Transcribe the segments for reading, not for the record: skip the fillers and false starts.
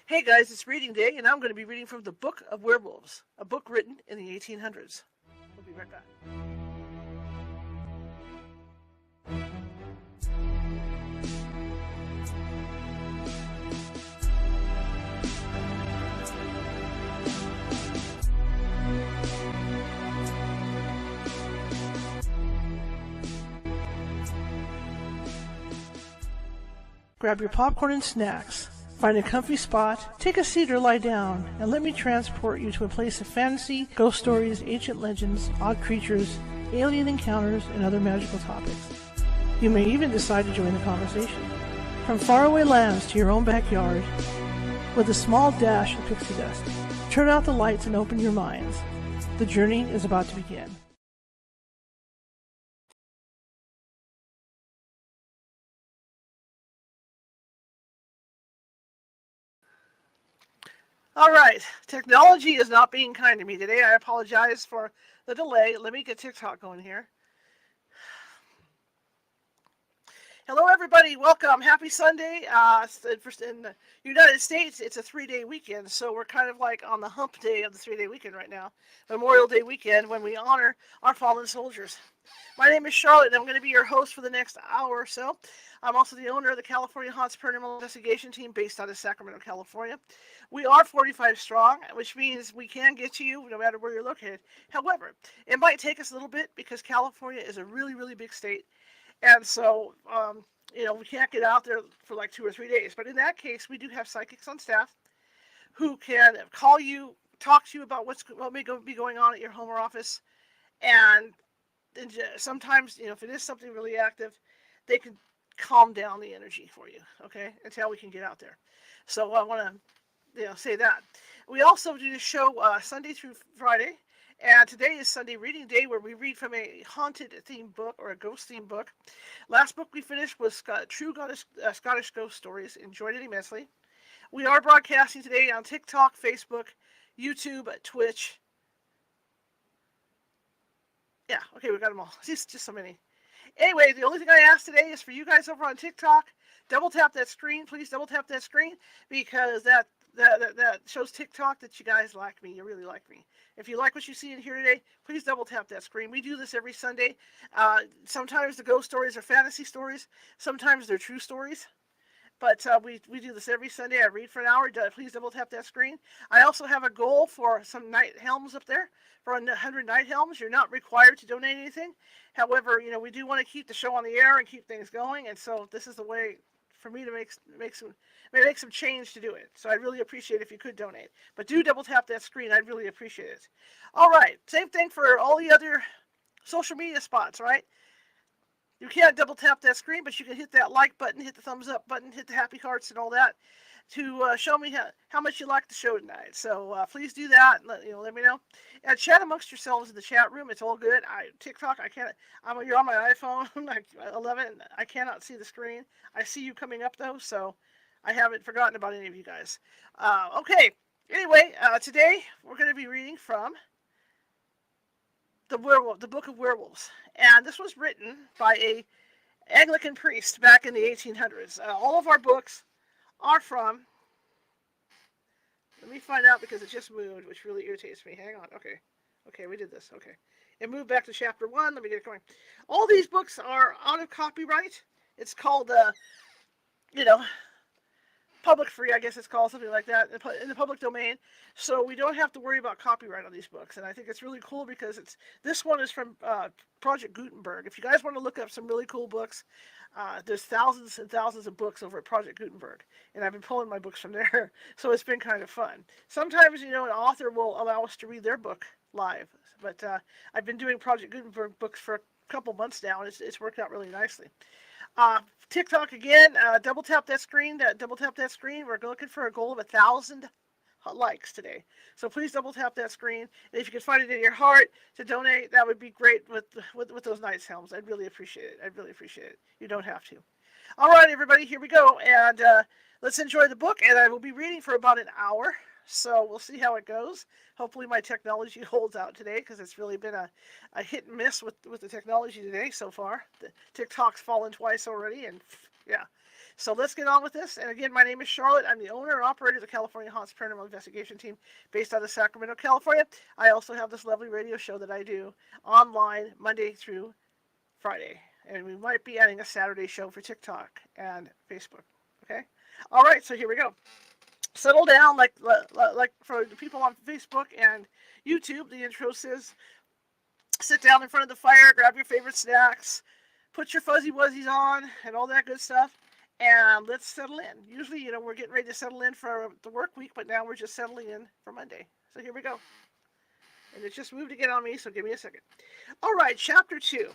Hey guys, it's reading day, and I'm going to be reading from the Book of Werewolves, a book written in the 1800s. We'll be right back. Grab your popcorn and snacks. Find a comfy spot, take a seat or lie down, and let me transport you to a place of fantasy, ghost stories, ancient legends, odd creatures, alien encounters, and other magical topics. You may even decide to join the conversation. From faraway lands to your own backyard, with a small dash of pixie dust. Turn out the lights and open your minds. The journey is about to begin. All right, technology is not being kind to me today. I apologize for the delay. Let me get TikTok going here. Hello, everybody. Welcome. Happy Sunday. In the United States, it's a 3-day weekend, so we're kind of like on the hump day of the 3-day weekend right now. Memorial Day weekend, when we honor our fallen soldiers. My name is Charlotte, and I'm going to be your host for the next hour or so. I'm also the owner of the California Haunts Paranormal Investigation Team based out of Sacramento, California. We are 45 strong, which means we can get to you no matter where you're located. However, it might take us a little bit because California is a really, really big state. And so, we can't get out there for like 2 or 3 days. But in that case, we do have psychics on staff who can call you, talk to you about what may be going on at your home or office. And sometimes, if it is something really active, they can calm down the energy for you, okay, until we can get out there. So I want to, say that. We also do the show Sunday through Friday. And today is Sunday Reading Day, where we read from a haunted themed book or a ghost themed book. Last book we finished was True Scottish Ghost Stories. Enjoyed it immensely. We are broadcasting today on TikTok, Facebook, YouTube, Twitch. Yeah, okay, we got them all. Just so many. Anyway, the only thing I ask today is for you guys over on TikTok, double tap that screen. Please double tap that screen, because that shows TikTok that you guys like me. You really like me. If you like what you see in here today, please double tap that screen. We do this every Sunday. Sometimes the ghost stories are fantasy stories. Sometimes they're true stories. But we do this every Sunday. I read for an hour. Please double tap that screen. I also have a goal for some night helms up there. For 100 night helms, you're not required to donate anything. However, we do want to keep the show on the air and keep things going. And so this is the way for me to make some change to do it. So I'd really appreciate it if you could donate. But do double tap that screen. I'd really appreciate it. All right. Same thing for all the other social media spots, right? You can't double tap that screen, but you can hit that like button, hit the thumbs up button, hit the happy hearts and all that to show me how much you like the show tonight. So please do that. And let me know. And chat amongst yourselves in the chat room. It's all good. TikTok, I can't. You're on my iPhone, like 11. I cannot see the screen. I see you coming up though, so I haven't forgotten about any of you guys. Okay. Anyway, today we're going to be reading from the Book of Werewolves, and this was written by a Anglican priest back in the 1800s. All of our books are from. Let me find out because it just moved, which really irritates me. Hang on. Okay, we did this. Okay, it moved back to chapter 1. Let me get it going. All these books are out of copyright. It's called, public free, I guess it's called, something like that, in the public domain. So we don't have to worry about copyright on these books. And I think it's really cool because this one is from Project Gutenberg. If you guys want to look up some really cool books, there's thousands and thousands of books over at Project Gutenberg. And I've been pulling my books from there. So it's been kind of fun. Sometimes, an author will allow us to read their book live. But I've been doing Project Gutenberg books for a couple months now, and it's worked out really nicely. TikTok again, double tap that screen. We're looking for a goal of 1,000 likes today. So please double tap that screen. And if you can find it in your heart to donate, that would be great with those nice helms. I'd really appreciate it. You don't have to. All right, everybody, here we go. And let's enjoy the book. And I will be reading for about an hour. So we'll see how it goes. Hopefully my technology holds out today, because it's really been a hit and miss with the technology today so far. The TikTok's fallen twice already, and yeah. So let's get on with this. And again, my name is Charlotte. I'm the owner and operator of the California Haunts Paranormal Investigation Team based out of Sacramento, California. I also have this lovely radio show that I do online Monday through Friday. And we might be adding a Saturday show for TikTok and Facebook. Okay? All right, so here we go. Settle down, like for the people on Facebook and YouTube. The intro says, sit down in front of the fire, grab your favorite snacks, put your fuzzy wuzzies on, and all that good stuff, and let's settle in. Usually, we're getting ready to settle in for the work week, but now we're just settling in for Monday. So here we go. And it just moved again on me, so give me a second. All right, chapter 2.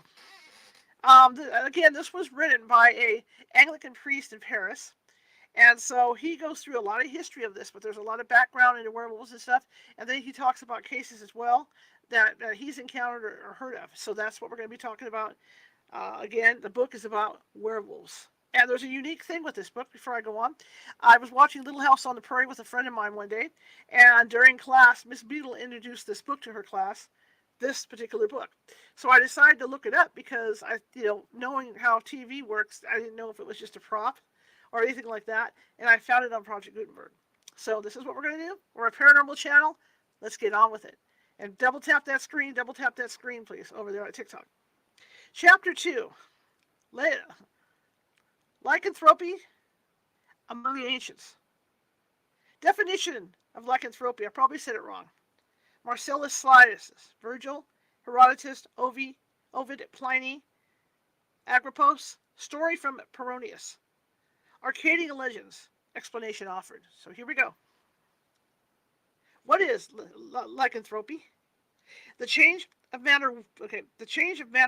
Again, this was written by a Anglican priest in Paris. And so he goes through a lot of history of this, but there's a lot of background into werewolves and stuff. And then he talks about cases as well that he's encountered or heard of. So that's what we're going to be talking about. Again, the book is about werewolves. And there's a unique thing with this book before I go on. I was watching Little House on the Prairie with a friend of mine one day. And during class, Miss Beadle introduced this book to her class, this particular book. So I decided to look it up because knowing how TV works, I didn't know if it was just a prop or anything like that, and I found it on Project Gutenberg. So this is what we're going to do. We're a paranormal channel. Let's get on with it. And double tap that screen, please, over there on TikTok. Chapter 2, lycanthropy among the ancients. Definition of lycanthropy, I probably said it wrong. Marcellus Slyus, Virgil, Herodotus, Ovid, Pliny, Agrippos, story from Peronius. Arcadian legends, explanation offered. So here we go. What is lycanthropy? The change of man or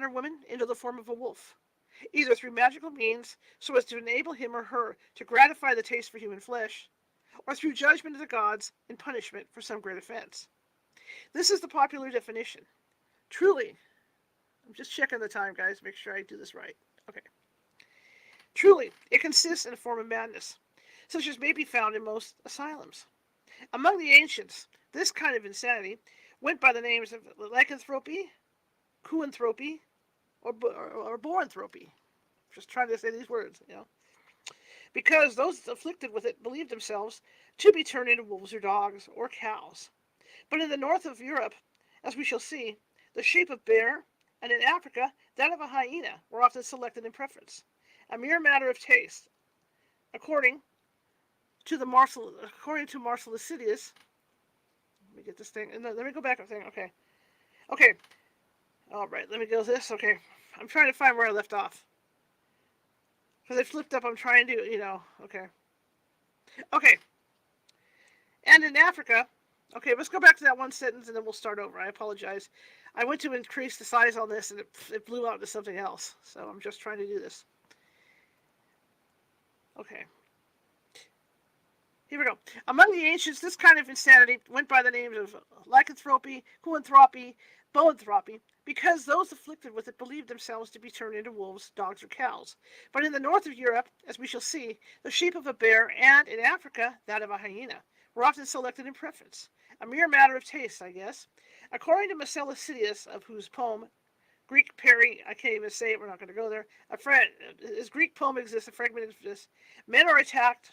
woman into the form of a wolf, either through magical means so as to enable him or her to gratify the taste for human flesh, or through judgment of the gods and punishment for some great offense. This is the popular definition. Truly, I'm just checking the time, guys, make sure I do this right. Okay. Truly, it consists in a form of madness, such as may be found in most asylums. Among the ancients, this kind of insanity went by the names of lycanthropy, kuanthropy, or boranthropy. Just trying to say these words, because those afflicted with it believed themselves to be turned into wolves or dogs or cows. But in the north of Europe, as we shall see, the shape of bear, and in Africa, that of a hyena, were often selected in preference. A mere matter of taste. According to Marcellus Lycidius, let me get this thing, and let me go back a thing, okay. All right, let me go to this, okay. I'm trying to find where I left off. Because I flipped up, I'm trying to, okay. Okay. And in Africa, okay, let's go back to that one sentence and then we'll start over. I apologize. I went to increase the size on this and it blew out to something else. So I'm just trying to do this. Okay. Here we go. Among the ancients, this kind of insanity went by the names of lycanthropy, kuanthropy, boanthropy, because those afflicted with it believed themselves to be turned into wolves, dogs, or cows. But in the north of Europe, as we shall see, the shape of a bear, and in Africa, that of a hyena, were often selected in preference. A mere matter of taste, I guess. According to Marcellus Lycidius, of whose poem, Greek Perry, I can't even say it, we're not going to go there. His Greek poem exists, a fragment of this. Men are attacked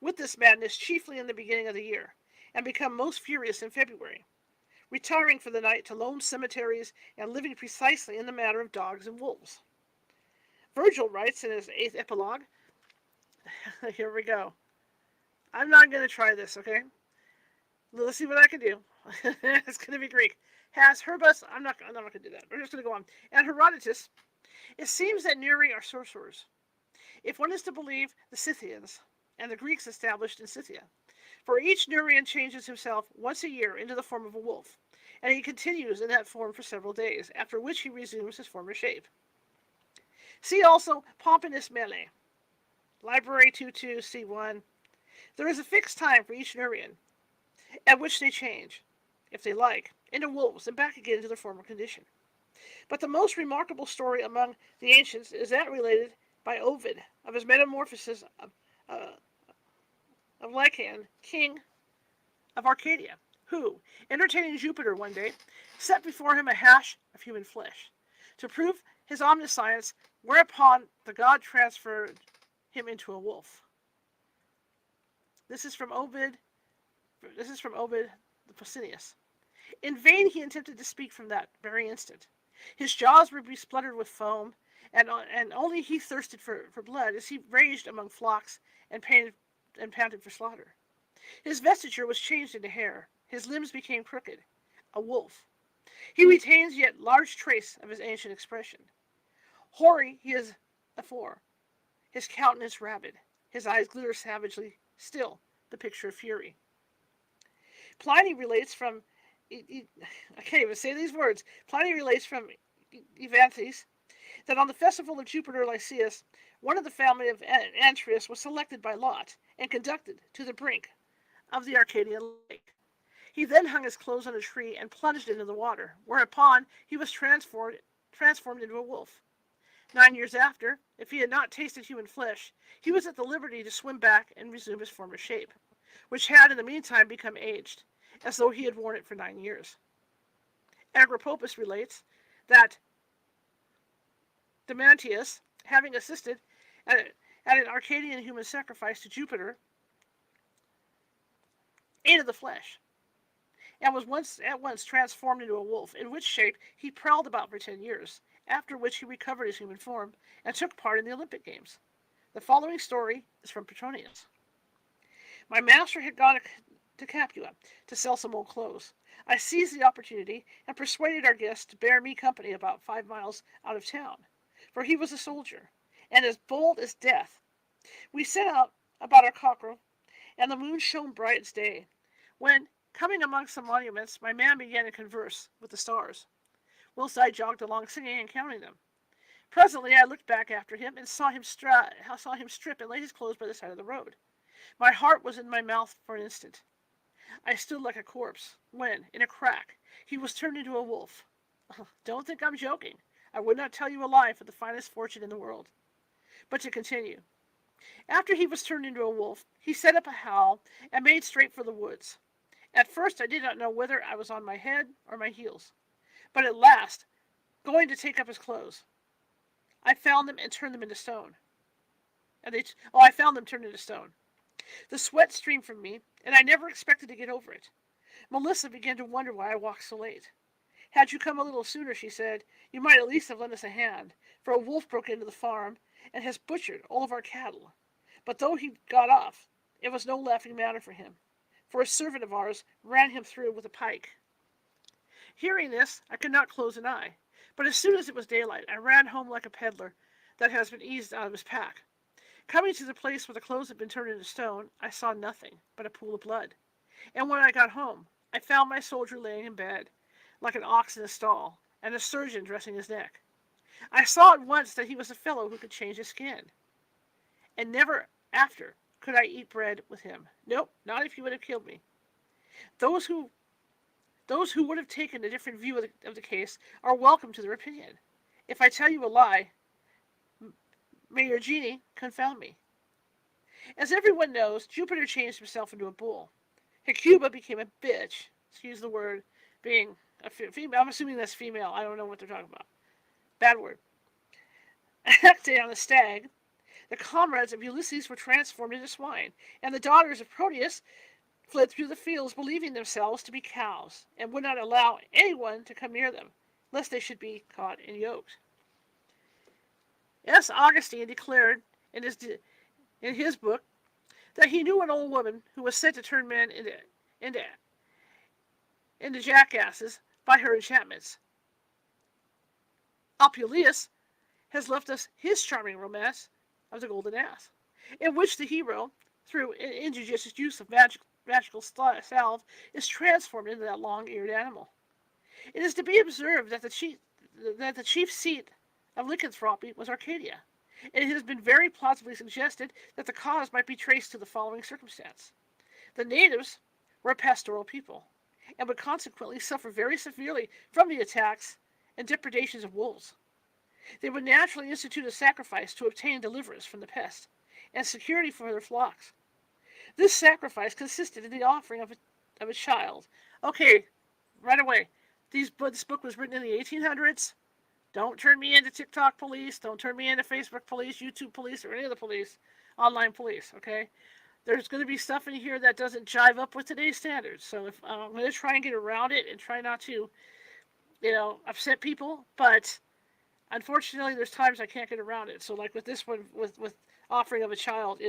with this madness chiefly in the beginning of the year, and become most furious in February, retiring for the night to lone cemeteries and living precisely in the manner of dogs and wolves. Virgil writes in his 8th epilogue, here we go. I'm not going to try this, okay? Let's see what I can do. It's going to be Greek. Has Herbus, I'm not going to do that. We're just going to go on. And Herodotus, it seems that Neri are sorcerers, if one is to believe the Scythians and the Greeks established in Scythia. For each Nerian changes himself once a year into the form of a wolf, and he continues in that form for several days, after which he resumes his former shape. See also Pomponius Mele, Library 22, C1. There is a fixed time for each Nerian, at which they change, if they like, into wolves and back again to their former condition. But the most remarkable story among the ancients is that related by Ovid of his metamorphosis of Lycan, king of Arcadia, who, entertaining Jupiter one day, set before him a hash of human flesh, to prove his omniscience, whereupon the god transferred him into a wolf. This is from Ovid. This is from Ovid the Posinius. In vain he attempted to speak from that very instant. His jaws were bespluttered with foam, and only he thirsted for blood as he raged among flocks and panted for slaughter. His vesture was changed into hair. His limbs became crooked. A wolf. He retains yet large trace of his ancient expression. Hoary he is afore, his countenance rabid, his eyes glitter savagely, still the picture of fury. Pliny relates from, I can't even say these words, Pliny relates from Evanthes that on the festival of Jupiter Lycaeus, one of the family of Antreus was selected by lot and conducted to the brink of the Arcadian lake. He then hung his clothes on a tree and plunged into the water, whereupon he was transformed into a wolf. 9 years after, if he had not tasted human flesh, he was at the liberty to swim back and resume his former shape, which had in the meantime become aged, as though he had worn it for 9 years. Agrippopus relates that Demantius, having assisted at an Arcadian human sacrifice to Jupiter, ate of the flesh, and was at once transformed into a wolf, in which shape he prowled about for 10 years, after which he recovered his human form and took part in the Olympic Games. The following story is from Petronius. My master had gone to Capua to sell some old clothes. I seized the opportunity and persuaded our guest to bear me company about 5 miles out of town, for he was a soldier, and as bold as death. We set out about our cockerel, and the moon shone bright as day, when, coming among some monuments, my man began to converse with the stars, whilst I jogged along singing and counting them. Presently I looked back after him and saw him strip and lay his clothes by the side of the road. My heart was in my mouth for an instant. I stood like a corpse, when, in a crack, he was turned into a wolf. Don't think I'm joking. I would not tell you a lie for the finest fortune in the world. But to continue. After he was turned into a wolf, he set up a howl and made straight for the woods. At first I did not know whether I was on my head or my heels. But at last, going to take up his clothes, I found them and turned them into stone. I found them turned into stone. The sweat streamed from me, and I never expected to get over it. Melissa began to wonder why I walked so late. Had you come a little sooner, she said, you might at least have lent us a hand, for a wolf broke into the farm and has butchered all of our cattle. But though he got off, it was no laughing matter for him, for a servant of ours ran him through with a pike. Hearing this, I could not close an eye, but as soon as it was daylight, I ran home like a peddler that has been eased out of his pack. Coming to the place where the clothes had been turned into stone, I saw nothing but a pool of blood. And when I got home, I found my soldier laying in bed, like an ox in a stall, and a surgeon dressing his neck. I saw at once that he was a fellow who could change his skin. And never after could I eat bread with him. Nope, not if he would have killed me. Those who would have taken a different view of the case are welcome to their opinion. If I tell you a lie, may your genie confound me. As everyone knows, Jupiter changed himself into a bull. Hecuba became a bitch. Excuse the word, being a female. I'm assuming that's female. I don't know what they're talking about. Bad word. Actaeon the stag. The comrades of Ulysses were transformed into swine, and the daughters of Proteus fled through the fields, believing themselves to be cows, and would not allow anyone to come near them, lest they should be caught and yoked. S. Augustine declared in his book that he knew an old woman who was said to turn men into jackasses by her enchantments. Apuleius has left us his charming romance of the Golden Ass, in which the hero, through injudicious use of magical salve, is transformed into that long-eared animal. It is to be observed that the chief seat of lycanthropy was Arcadia, and it has been very plausibly suggested that the cause might be traced to the following circumstance. The natives were a pastoral people, and would consequently suffer very severely from the attacks and depredations of wolves. They would naturally institute a sacrifice to obtain deliverance from the pest, and security for their flocks. This sacrifice consisted in the offering of a child. Okay, right away. This book was written in the 1800s. Don't turn me into TikTok police. Don't turn me into Facebook police, YouTube police, or any of the police. online police. Okay, there's going to be stuff in here that doesn't jive up with today's standards. So if I'm going to try and get around it and try not to, upset people, but unfortunately, there's times I can't get around it. So like with this one, with offering of a child,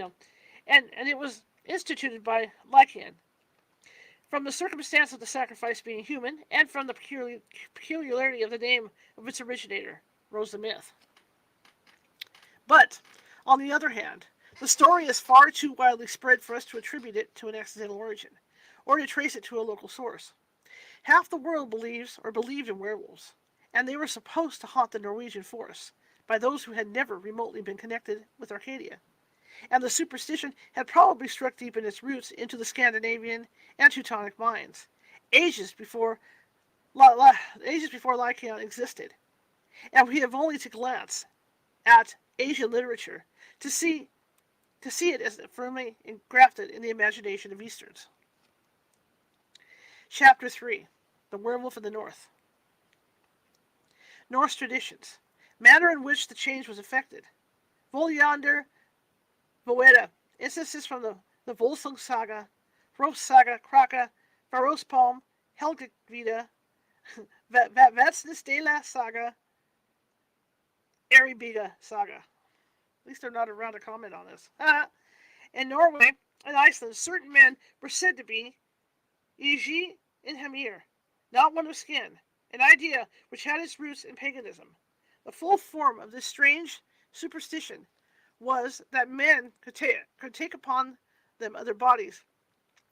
and it was instituted by Lycan. From the circumstance of the sacrifice being human, and from the peculiarity of the name of its originator, rose the myth. But, on the other hand, the story is far too widely spread for us to attribute it to an accidental origin, or to trace it to a local source. Half the world believes or believed in werewolves, and they were supposed to haunt the Norwegian forests by those who had never remotely been connected with Arcadia. And the superstition had probably struck deep in its roots into the Scandinavian and Teutonic minds, ages before Lycaon existed. And we have only to glance at Asian literature to see it as firmly engrafted in the imagination of Easterns. Chapter 3. The Werewolf in the North. Norse traditions. Manner in which the change was effected. Voljander Voeda. Instances from the Volsung Saga, Ropes Saga, Kraka, Farospalm, Helgevida, Vatsnistela Saga, Erebiga Saga. At least they're not around to comment on this. In Norway and Iceland, certain men were said to be Iji in Hamir, not one of skin, an idea which had its roots in paganism. The full form of this strange superstition was that men could take upon them other bodies,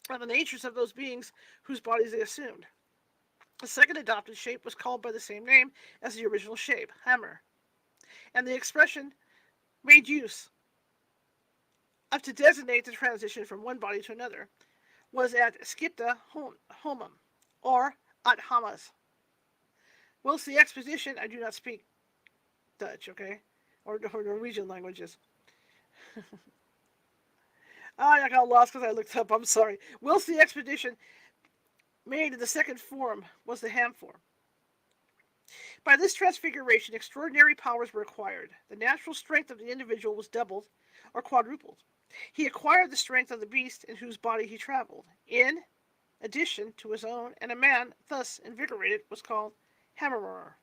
and the natures of those beings whose bodies they assumed. The second adopted shape was called by the same name as the original shape, Hammer, and the expression made use of to designate the transition from one body to another was at skipta homum, or at hamas. Whilst the expedition, I do not speak Dutch, okay, or Norwegian languages. I got lost because I looked up, I'm sorry. Whilst the expedition made in the second form was the ham form. By this transfiguration, extraordinary powers were acquired. The natural strength of the individual was doubled or quadrupled. He acquired the strength of the beast in whose body he traveled, in addition to his own, and a man thus invigorated was called Hammerer.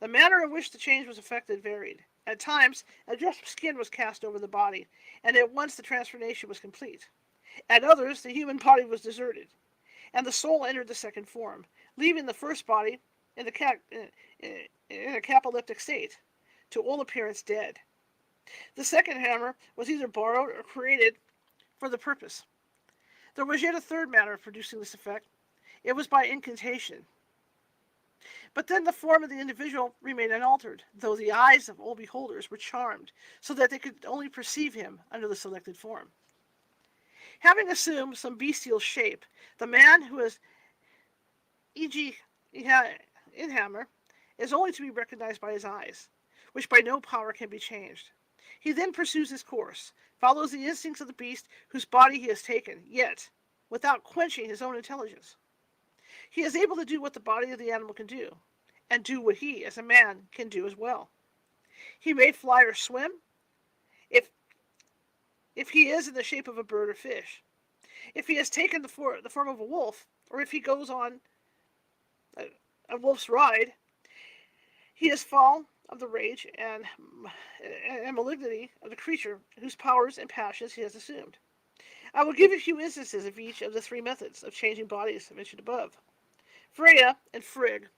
The manner in which the change was effected varied. At times, a dress of skin was cast over the body, and at once the transformation was complete. At others, the human body was deserted, and the soul entered the second form, leaving the first body in a cataleptic state, to all appearance dead. The second hammer was either borrowed or created for the purpose. There was yet a third manner of producing this effect. It was by incantation. But then the form of the individual remained unaltered, though the eyes of all beholders were charmed, so that they could only perceive him under the selected form. Having assumed some bestial shape, the man who is e.g. Inhammer is only to be recognized by his eyes, which by no power can be changed. He then pursues his course, follows the instincts of the beast whose body he has taken, yet without quenching his own intelligence. He is able to do what the body of the animal can do, and do what he, as a man, can do as well. He may fly or swim, if he is in the shape of a bird or fish. If he has taken the form of a wolf, or if he goes on a wolf's ride, he is fall of the rage and malignity of the creature whose powers and passions he has assumed. I will give a few instances of each of the three methods of changing bodies mentioned above. Freya and Frigg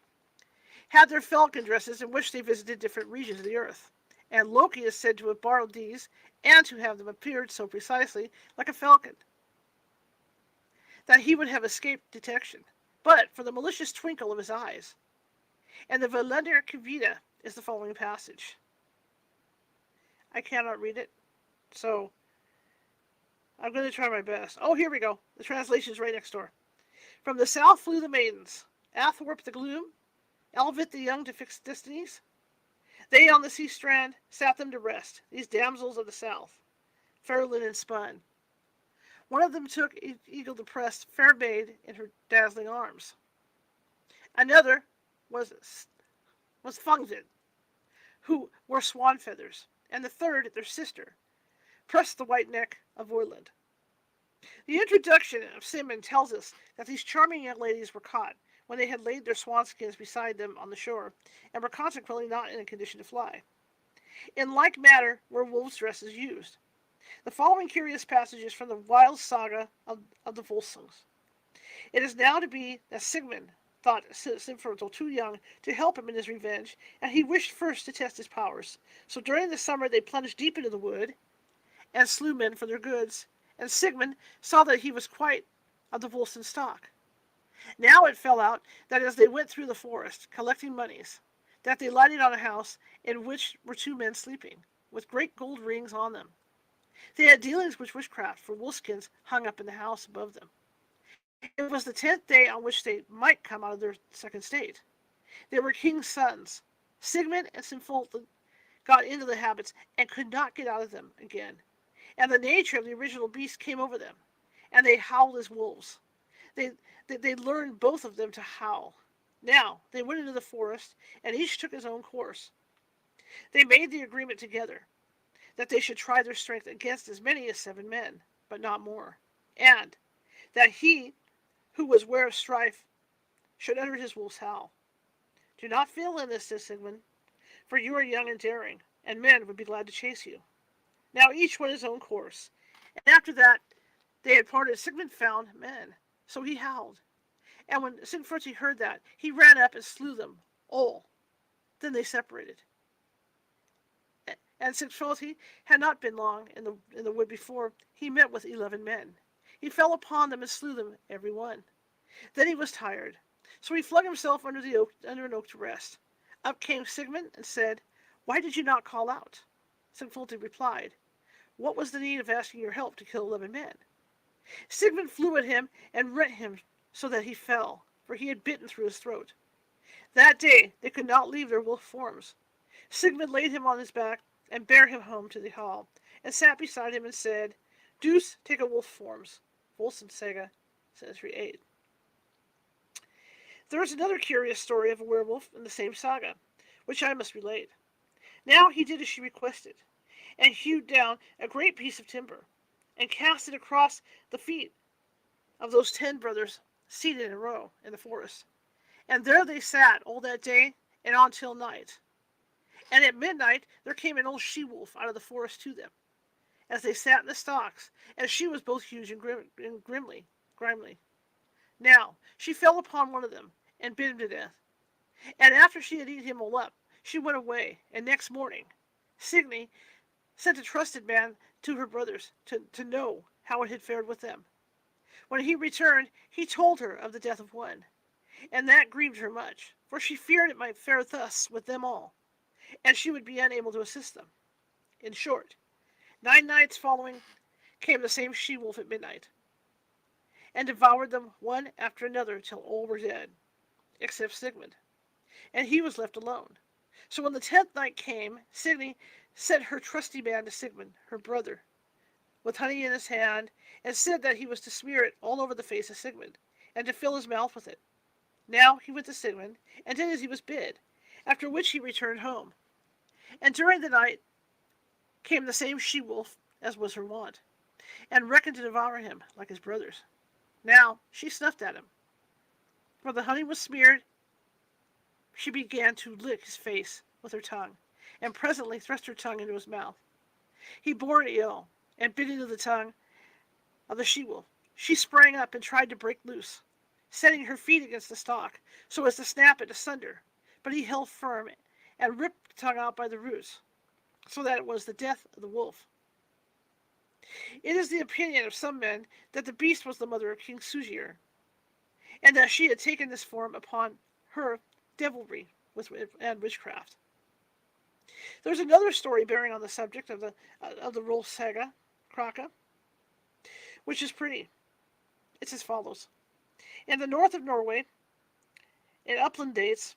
had their falcon dresses in which they visited different regions of the earth, and Loki is said to have borrowed these and to have them appeared so precisely like a falcon that he would have escaped detection, but for the malicious twinkle of his eyes. And the Valender Kavita is the following passage. I cannot read it, so I'm going to try my best. Oh, here we go. The translation is right next door. From the south flew the maidens, athwart the gloom, Elvit the young to fix destinies. They on the sea strand sat them to rest, these damsels of the south, fair linen spun. One of them took eagle depressed, fair maid in her dazzling arms. Another was Fungvid, who wore swan feathers, and the third, their sister, pressed the white neck of Orland. The introduction of Sigmund tells us that these charming young ladies were caught when they had laid their swanskins beside them on the shore, and were consequently not in a condition to fly. In like manner were wolves' dresses used. The following curious passage is from the wild saga of the Volsungs. It is now to be that Sigmund thought Sinfjotl too young to help him in his revenge, and he wished first to test his powers. So during the summer they plunged deep into the wood, and slew men for their goods, and Sigmund saw that he was quite of the Volsung stock. Now it fell out that as they went through the forest, collecting moneys, that they lighted on a house in which were two men sleeping, with great gold rings on them. They had dealings with witchcraft, for wolfskins hung up in the house above them. It was the 10th day on which they might come out of their second state. They were king's sons. Sigmund and Sinfjotl got into the habits and could not get out of them again. And the nature of the original beast came over them, and they howled as wolves. They learned both of them to howl. Now they went into the forest, and each took his own course. They made the agreement together that they should try their strength against as many as 7 men, but not more, and that he who was ware of strife should utter his wolf's howl. Do not fail in this, said Sigmund, for you are young and daring, and men would be glad to chase you. Now each went his own course, and after that they had parted. Sigmund found men, so he howled. And when Sinfjotli heard that, he ran up and slew them all. Then they separated. And Sinfjotli had not been long in the wood before he met with 11 men. He fell upon them and slew them, every one. Then he was tired, so he flung himself under an oak to rest. Up came Sigmund and said, "Why did you not call out?" Sinfjotli replied, "What was the need of asking your help to kill 11 men?" Sigmund flew at him and rent him so that he fell, for he had bitten through his throat. That day they could not leave their wolf forms. Sigmund laid him on his back and bare him home to the hall, and sat beside him and said, "Deuce take a wolf forms." Volsung Saga, Century 8. There is another curious story of a werewolf in the same saga, which I must relate. Now he did as she requested, and hewed down a great piece of timber, and cast it across the feet of those 10 brothers seated in a row in the forest. And there they sat all that day and on till night. And at midnight there came an old she-wolf out of the forest to them, as they sat in the stalks, and she was both huge and grimly. Now she fell upon one of them, and bit him to death. And after she had eaten him all up, she went away, and next morning Signy sent a trusted man to her brothers to know how it had fared with them. When he returned, he told her of the death of one, and that grieved her much, for she feared it might fare thus with them all, and she would be unable to assist them. In short, 9 nights following came the same she-wolf at midnight, and devoured them one after another till all were dead, except Sigmund, and he was left alone. So when the 10th night came, Signy sent her trusty man to Sigmund, her brother, with honey in his hand, and said that he was to smear it all over the face of Sigmund, and to fill his mouth with it. Now he went to Sigmund, and did as he was bid, after which he returned home. And during the night came the same she-wolf as was her wont, and reckoned to devour him like his brothers. Now she snuffed at him. For the honey was smeared, she began to lick his face with her tongue, and presently thrust her tongue into his mouth. He bore it ill, and bit into the tongue of the she-wolf. She sprang up and tried to break loose, setting her feet against the stalk, so as to snap it asunder, but he held firm, and ripped the tongue out by the roots, so that it was the death of the wolf. It is the opinion of some men that the beast was the mother of King Sugir, and that she had taken this form upon her devilry and witchcraft. There's another story bearing on the subject of the Rolf Saga, Kraka, which is pretty. It's as follows. In the north of Norway, in upland dates,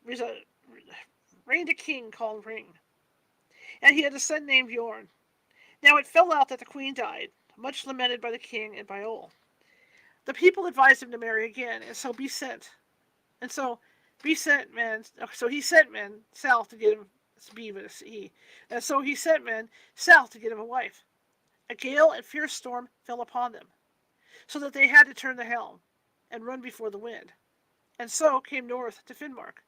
reigned a king called Ring, and he had a son named Bjorn. Now it fell out that the queen died, much lamented by the king and by all. The people advised him to marry again, and so he sent men south to get him. And so he sent men south to get him a wife. A gale and fierce storm fell upon them, so that they had to turn the helm and run before the wind, and so came north to Finnmark,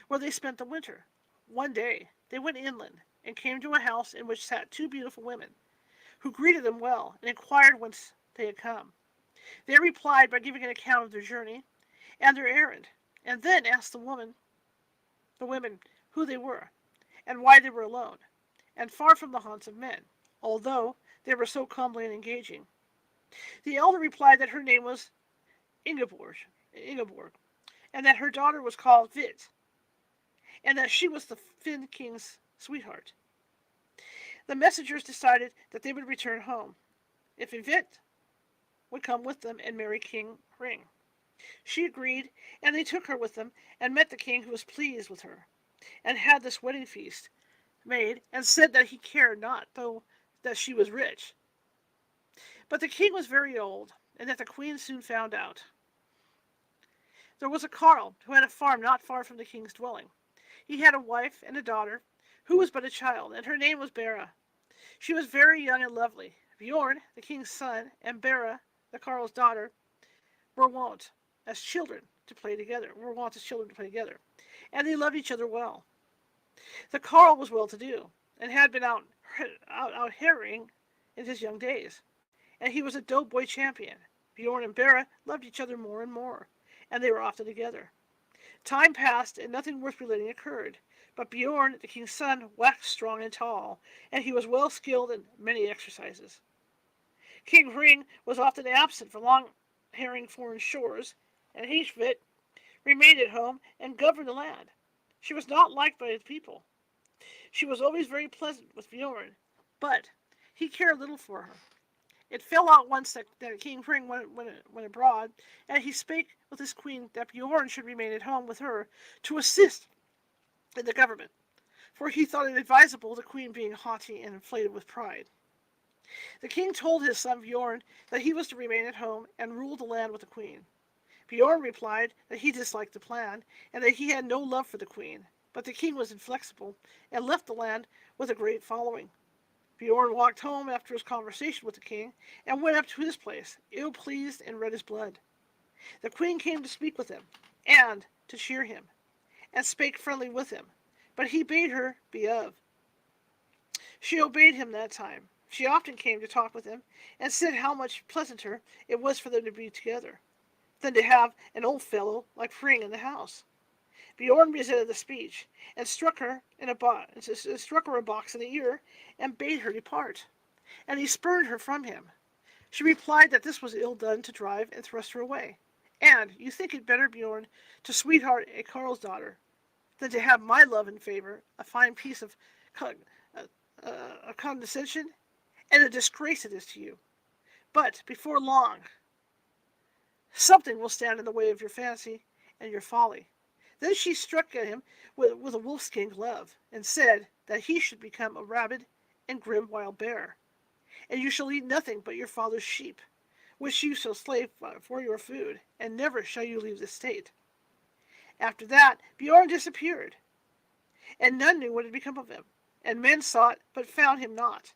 where they spent the winter. One day they went inland and came to a house in which sat two beautiful women, who greeted them well and inquired whence they had come. They replied by giving an account of their journey and their errand, and then asked the women, who they were, and why they were alone, and far from the haunts of men, although they were so comely and engaging. The elder replied that her name was Ingeborg, and that her daughter was called Vit, and that she was the Finn king's sweetheart. The messengers decided that they would return home, if Vit would come with them and marry King Ring. She agreed, and they took her with them and met the king, who was pleased with her, and had this wedding feast made, and said that he cared not, though that she was rich. But the king was very old, and that the queen soon found out. There was a carle who had a farm not far from the king's dwelling. He had a wife and a daughter, who was but a child, and her name was Bera. She was very young and lovely. Bjorn, the king's son, and Bera, the carle's daughter, were wont as children to play together, and they loved each other well. The carle was well to do, and had been out harrying in his young days, and he was a doughboy champion. Bjorn and Bera loved each other more and more, and they were often together. Time passed, and nothing worth relating occurred, but Bjorn, the king's son, waxed strong and tall, and he was well skilled in many exercises. King Hring was often absent for long harrying foreign shores, and Hishvit remained at home and governed the land. She was not liked by his people. She was always very pleasant with Bjorn, but he cared little for her. It fell out once that King Hring went abroad, and he spake with his queen that Bjorn should remain at home with her to assist in the government, for he thought it advisable, the queen being haughty and inflated with pride. The king told his son Bjorn that he was to remain at home and rule the land with the queen. Bjorn replied that he disliked the plan, and that he had no love for the queen, but the king was inflexible, and left the land with a great following. Bjorn walked home after his conversation with the king, and went up to his place, ill-pleased and red as blood. The queen came to speak with him, and to cheer him, and spake friendly with him, but he bade her be of. She obeyed him that time. She often came to talk with him, and said how much pleasanter it was for them to be together, than to have an old fellow like Hring in the house. Bjorn resented the speech, and struck her a box in the ear, and bade her depart. And he spurned her from him. She replied that this was ill done to drive and thrust her away. And you think it better, Bjorn, to sweetheart a carle's daughter, than to have my love and favor, a fine piece of condescension, and a disgrace it is to you. But before long, something will stand in the way of your fancy and your folly. Then she struck at him with a wolfskin glove, and said that he should become a rabid and grim wild bear, and you shall eat nothing but your father's sheep, which you shall slay for your food, and never shall you leave the state. After that, Bjorn disappeared, and none knew what had become of him, and men sought, but found him not,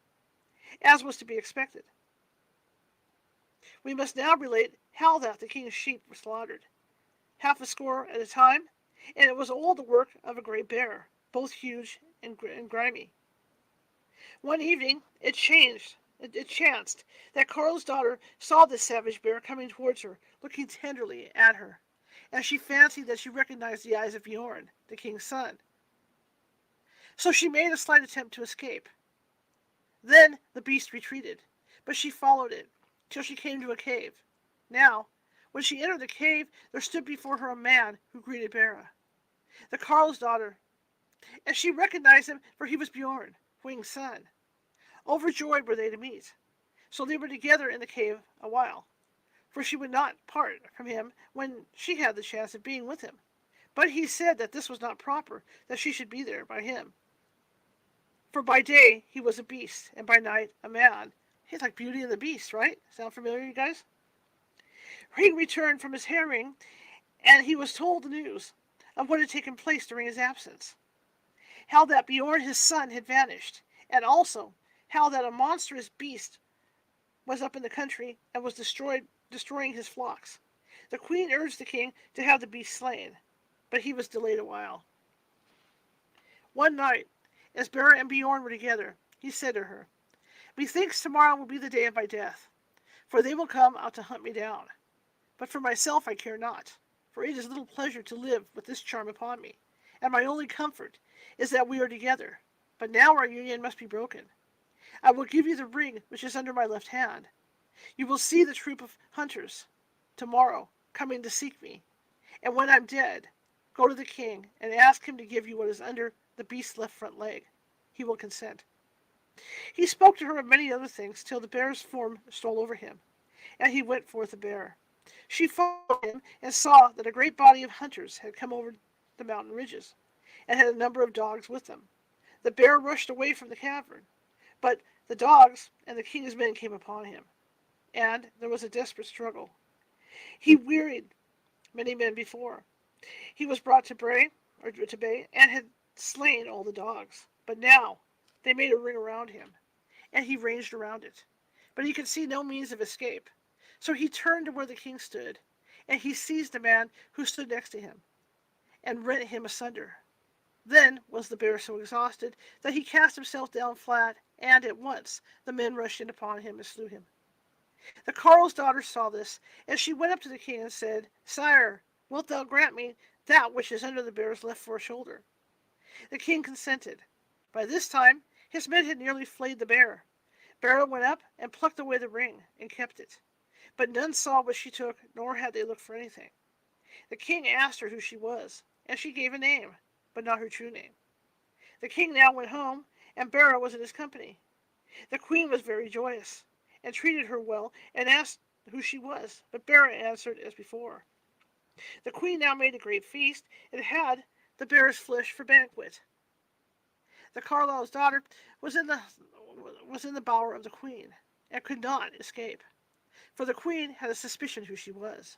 as was to be expected. We must now relate how that the king's sheep were slaughtered, 60 at a time, and it was all the work of a great bear, both huge and grimy. One evening it chanced that Carl's daughter saw this savage bear coming towards her, looking tenderly at her, and she fancied that she recognized the eyes of Bjorn, the king's son. So she made a slight attempt to escape. Then the beast retreated, but she followed it till she came to a cave. Now, when she entered the cave, there stood before her a man who greeted Bera, the carle's daughter, and she recognized him, for he was Bjorn, Hring's son. Overjoyed were they to meet, so they were together in the cave a while, for she would not part from him when she had the chance of being with him. But he said that this was not proper, that she should be there by him. For by day he was a beast, and by night a man. He's like Beauty and the Beast, right? Sound familiar, you guys? Hring returned from his harrying, and he was told the news of what had taken place during his absence. How that Bjorn his son had vanished, and also how that a monstrous beast was up in the country and was destroying his flocks. The queen urged the king to have the beast slain, but he was delayed a while. One night, as Bera and Bjorn were together, he said to her, "Methinks tomorrow will be the day of my death, for they will come out to hunt me down. But for myself I care not, for it is little pleasure to live with this charm upon me, and my only comfort is that we are together. But now our union must be broken. I will give you the ring which is under my left hand. You will see the troop of hunters tomorrow coming to seek me, and when I'm dead, go to the king and ask him to give you what is under the beast's left front leg. He will consent." He spoke to her of many other things till the bear's form stole over him, and he went forth a bear. She followed him and saw that a great body of hunters had come over the mountain ridges, and had a number of dogs with them. The bear rushed away from the cavern, but the dogs and the king's men came upon him, and there was a desperate struggle. He wearied many men before. He was brought to bay, and had slain all the dogs. But now they made a ring around him, and he ranged around it. But he could see no means of escape. So he turned to where the king stood, and he seized a man who stood next to him, and rent him asunder. Then was the bear so exhausted that he cast himself down flat, and at once the men rushed in upon him and slew him. The carle's daughter saw this, and she went up to the king and said, "Sire, wilt thou grant me that which is under the bear's left foreshoulder?" The king consented. By this time his men had nearly flayed the bear. Bera went up and plucked away the ring, and kept it. But none saw what she took, nor had they looked for anything. The king asked her who she was, and she gave a name, but not her true name. The king now went home, and Bera was in his company. The queen was very joyous, and treated her well, and asked who she was, but Bera answered as before. The queen now made a great feast, and had the bear's flesh for banquet. The carle's daughter was in the bower of the queen, and could not escape, for the queen had a suspicion who she was.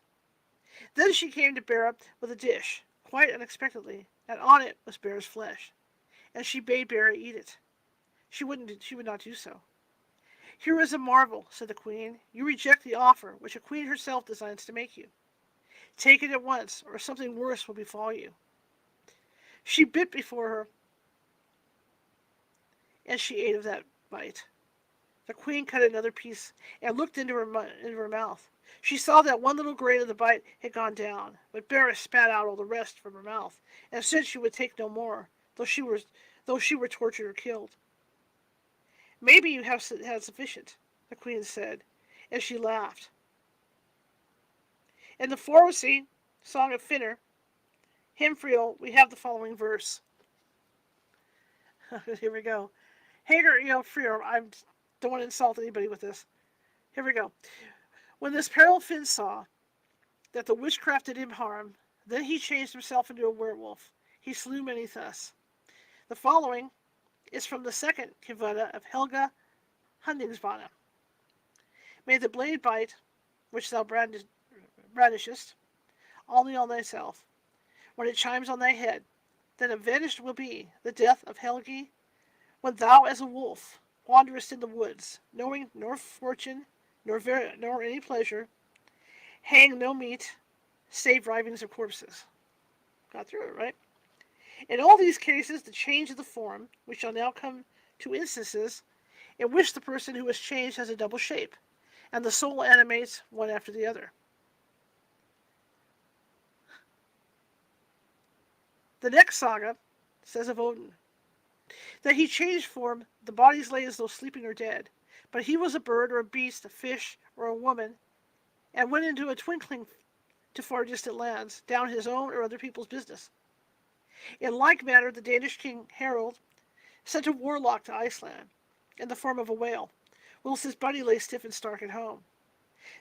Then she came to Bera with a dish, quite unexpectedly, and on it was bear's flesh, and she bade Bera eat it. She would not do so. "Here is a marvel," said the queen. "You reject the offer which a queen herself designs to make you. Take it at once, or something worse will befall you." She bit before her, and she ate of that bite. The queen cut another piece, and looked into her mouth. She saw that one little grain of the bite had gone down, but Bera spat out all the rest from her mouth, and said she would take no more, though she were tortured or killed. "Maybe you have had sufficient," the queen said, and she laughed. In the Forestry Song of Finner, hymn reel, we have the following verse. Here we go. Hager, Freer, I don't want to insult anybody with this. Here we go. "When this peril Finn saw that the witchcraft did him harm, then he changed himself into a werewolf. He slew many thus." The following is from the second Kavada of Helga Hundingsbana. "May the blade bite, which thou brandishest, only on thyself, when it chimes on thy head, then avenged will be the death of Helgi, when thou as a wolf wanderest in the woods, knowing nor fortune, nor any pleasure, hang no meat, save rivings of corpses." Got through it, right? In all these cases, the change of the form, we shall now come to instances in which the person who is changed has a double shape, and the soul animates one after the other. The next saga says of Odin that he changed form, the bodies lay as though sleeping or dead, but he was a bird or a beast, a fish or a woman, and went into a twinkling to far distant lands, down his own or other people's business. In like manner, the Danish king Harold sent a warlock to Iceland in the form of a whale, whilst his body lay stiff and stark at home.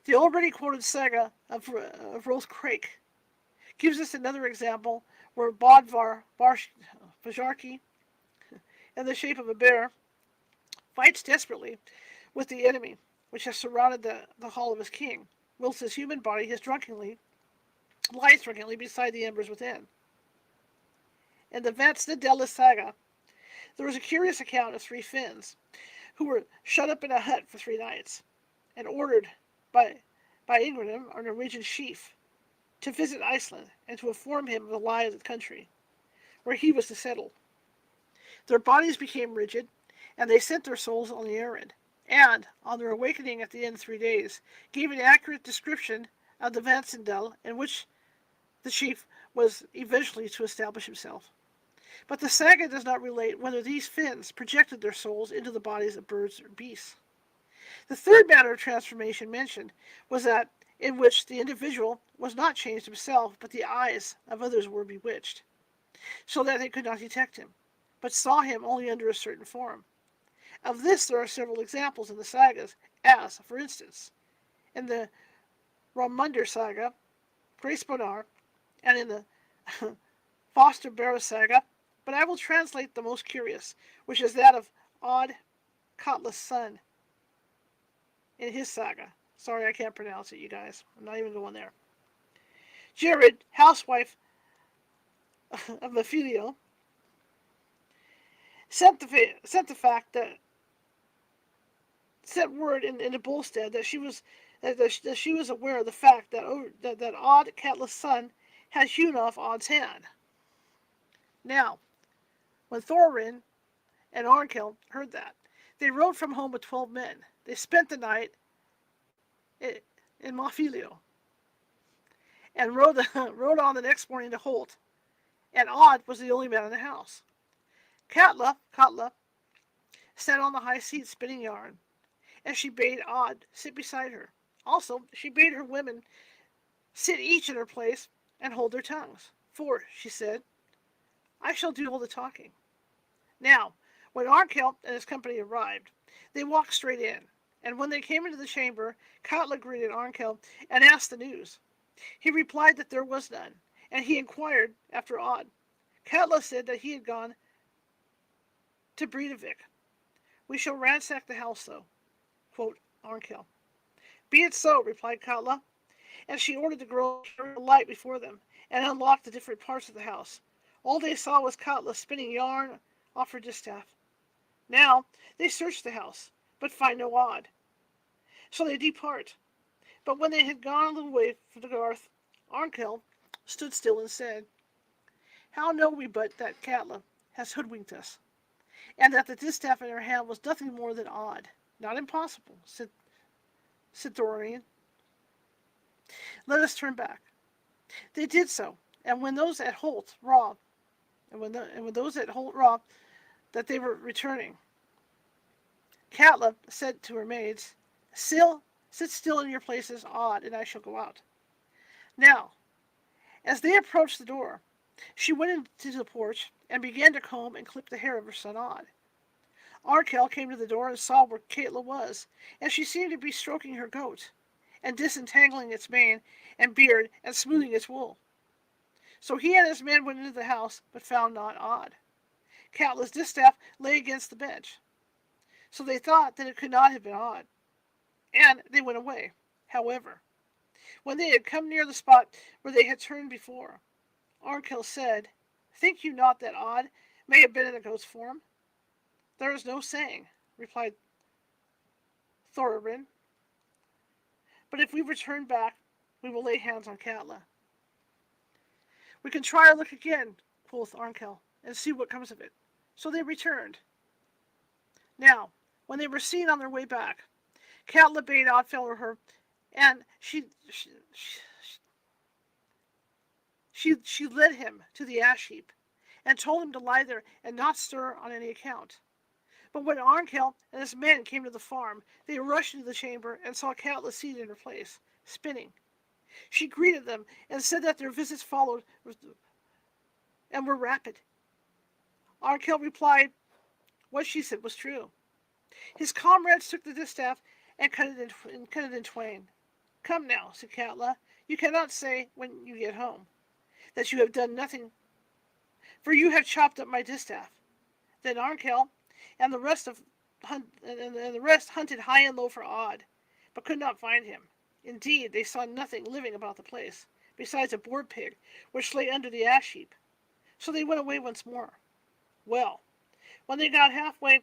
The already quoted saga of Rolf Krake gives us another example where Bodvar Bajarki, in the shape of a bear, fights desperately with the enemy, which has surrounded the hall of his king, whilst his human body lies drunkenly beside the embers within. In the Vatsnadella saga, there is a curious account of three Finns, who were shut up in a hut for 3 nights. and ordered by Ingram, our Norwegian chief, to visit Iceland and to inform him of the lie of the country, where he was to settle. Their bodies became rigid, and they sent their souls on the errand, and, on their awakening at the end of 3 days, gave an accurate description of the Vansendal in which the chief was eventually to establish himself. But the saga does not relate whether these Finns projected their souls into the bodies of birds or beasts. The third manner of transformation mentioned was that in which the individual was not changed himself, but the eyes of others were bewitched, so that they could not detect him, but saw him only under a certain form. Of this there are several examples in the sagas, as, for instance, in the Romunder saga, Grace Bonar, and in the Foster Barrow saga, but I will translate the most curious, which is that of Odd Katla's son in his saga. Sorry, I can't pronounce it, you guys. I'm not even going there. Jared, housewife of Mephidio, sent word in the Bolstead that she was aware of the fact that Odd Katla's son had hewn off Odd's hand. Now, when Thorin and Arnkel heard that, they rode from home with 12 men. They spent the night in Mafilio and rode on the next morning to Holt, and Odd was the only man in the house. Katla sat on the high seat spinning yarn, and she bade Odd sit beside her. Also, she bade her women sit each in her place and hold their tongues. For, she said, I shall do all the talking. Now, when Arnkel and his company arrived, they walked straight in, and when they came into the chamber, Katla greeted Arnkel and asked the news. He replied that there was none, and he inquired after Odd. Katla said that he had gone to Breidavik. We shall ransack the house, though, quote Arnkel. Be it so, replied Katla, and she ordered the girl to carry a light before them and unlock the different parts of the house. All they saw was Katla spinning yarn off her distaff. Now they search the house, but find no Odd. So they depart. But when they had gone a little way from the garth, Arnkel stood still and said, How know we but that Katla has hoodwinked us, and that the distaff in her hand was nothing more than Odd? Not impossible, said Thorin. Let us turn back. They did so, and when those at Holt Raw that they were returning, Katla said to her maids, Sit still in your places, Odd, and I shall go out. Now, as they approached the door, she went into the porch and began to comb and clip the hair of her son Odd. Arnkel came to the door and saw where Katla was, and she seemed to be stroking her goat, and disentangling its mane and beard and smoothing its wool. So he and his men went into the house, but found not Odd. Katla's distaff lay against the bench, so they thought that it could not have been Odd, and they went away. However, when they had come near the spot where they had turned before, Arnkel said, Think you not that Odd may have been in a goat's form? There is no saying, replied Thorin. But if we return back, we will lay hands on Katla. We can try our luck again, quoth Arnkel, and see what comes of it. So they returned. Now, when they were seen on their way back, Katla bade Oddfellow her, and she led him to the ash heap, and told him to lie there and not stir on any account. But when Arnkel and his men came to the farm, they rushed into the chamber and saw Katla seated in her place, spinning. She greeted them and said that their visits followed and were rapid. Arnkel replied what she said was true. His comrades took the distaff and cut it in twain. Come now, said Katla, you cannot say when you get home that you have done nothing, for you have chopped up my distaff. Then Arnkel and the rest hunted high and low for Odd, but could not find him. Indeed, they saw nothing living about the place, besides a boar pig, which lay under the ash heap. So they went away once more. Well, when they got halfway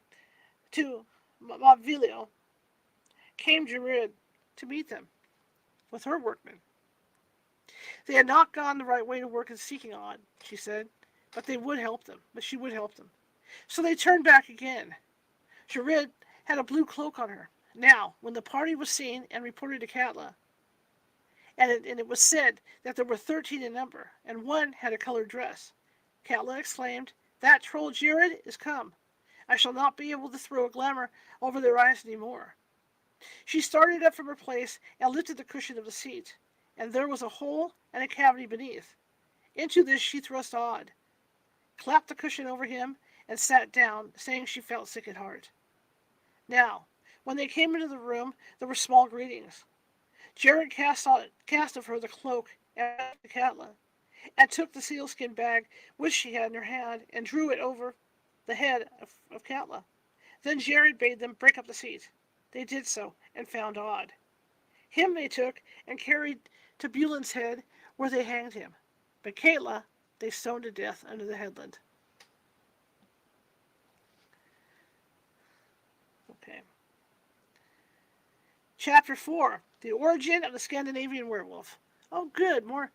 to Mavvilio, came Jared, to meet them with her workmen. They had not gone the right way to work in seeking Odd, she said, but they would help them. But she would help them. So they turned back again. Jared had a blue cloak on her. Now, when the party was seen and reported to Katla, and it was said that there were 13 in number, and one had a colored dress, Katla exclaimed, "That troll Jared is come. I shall not be able to throw a glamour over their eyes any more." She started up from her place and lifted the cushion of the seat, and there was a hole and a cavity beneath. Into this she thrust Odd, clapped the cushion over him, and sat down, saying she felt sick at heart. Now, when they came into the room, there were small greetings. Jared cast of her the cloak and the Katla, and took the sealskin bag which she had in her hand, and drew it over the head of Katla. Then Jared bade them break up the seat. They did so, and found Odd. Him they took and carried to Bulin's head, where they hanged him. But Katla they stoned to death under the headland. Okay. Chapter 4. The Origin of the Scandinavian Werewolf. Oh, good. More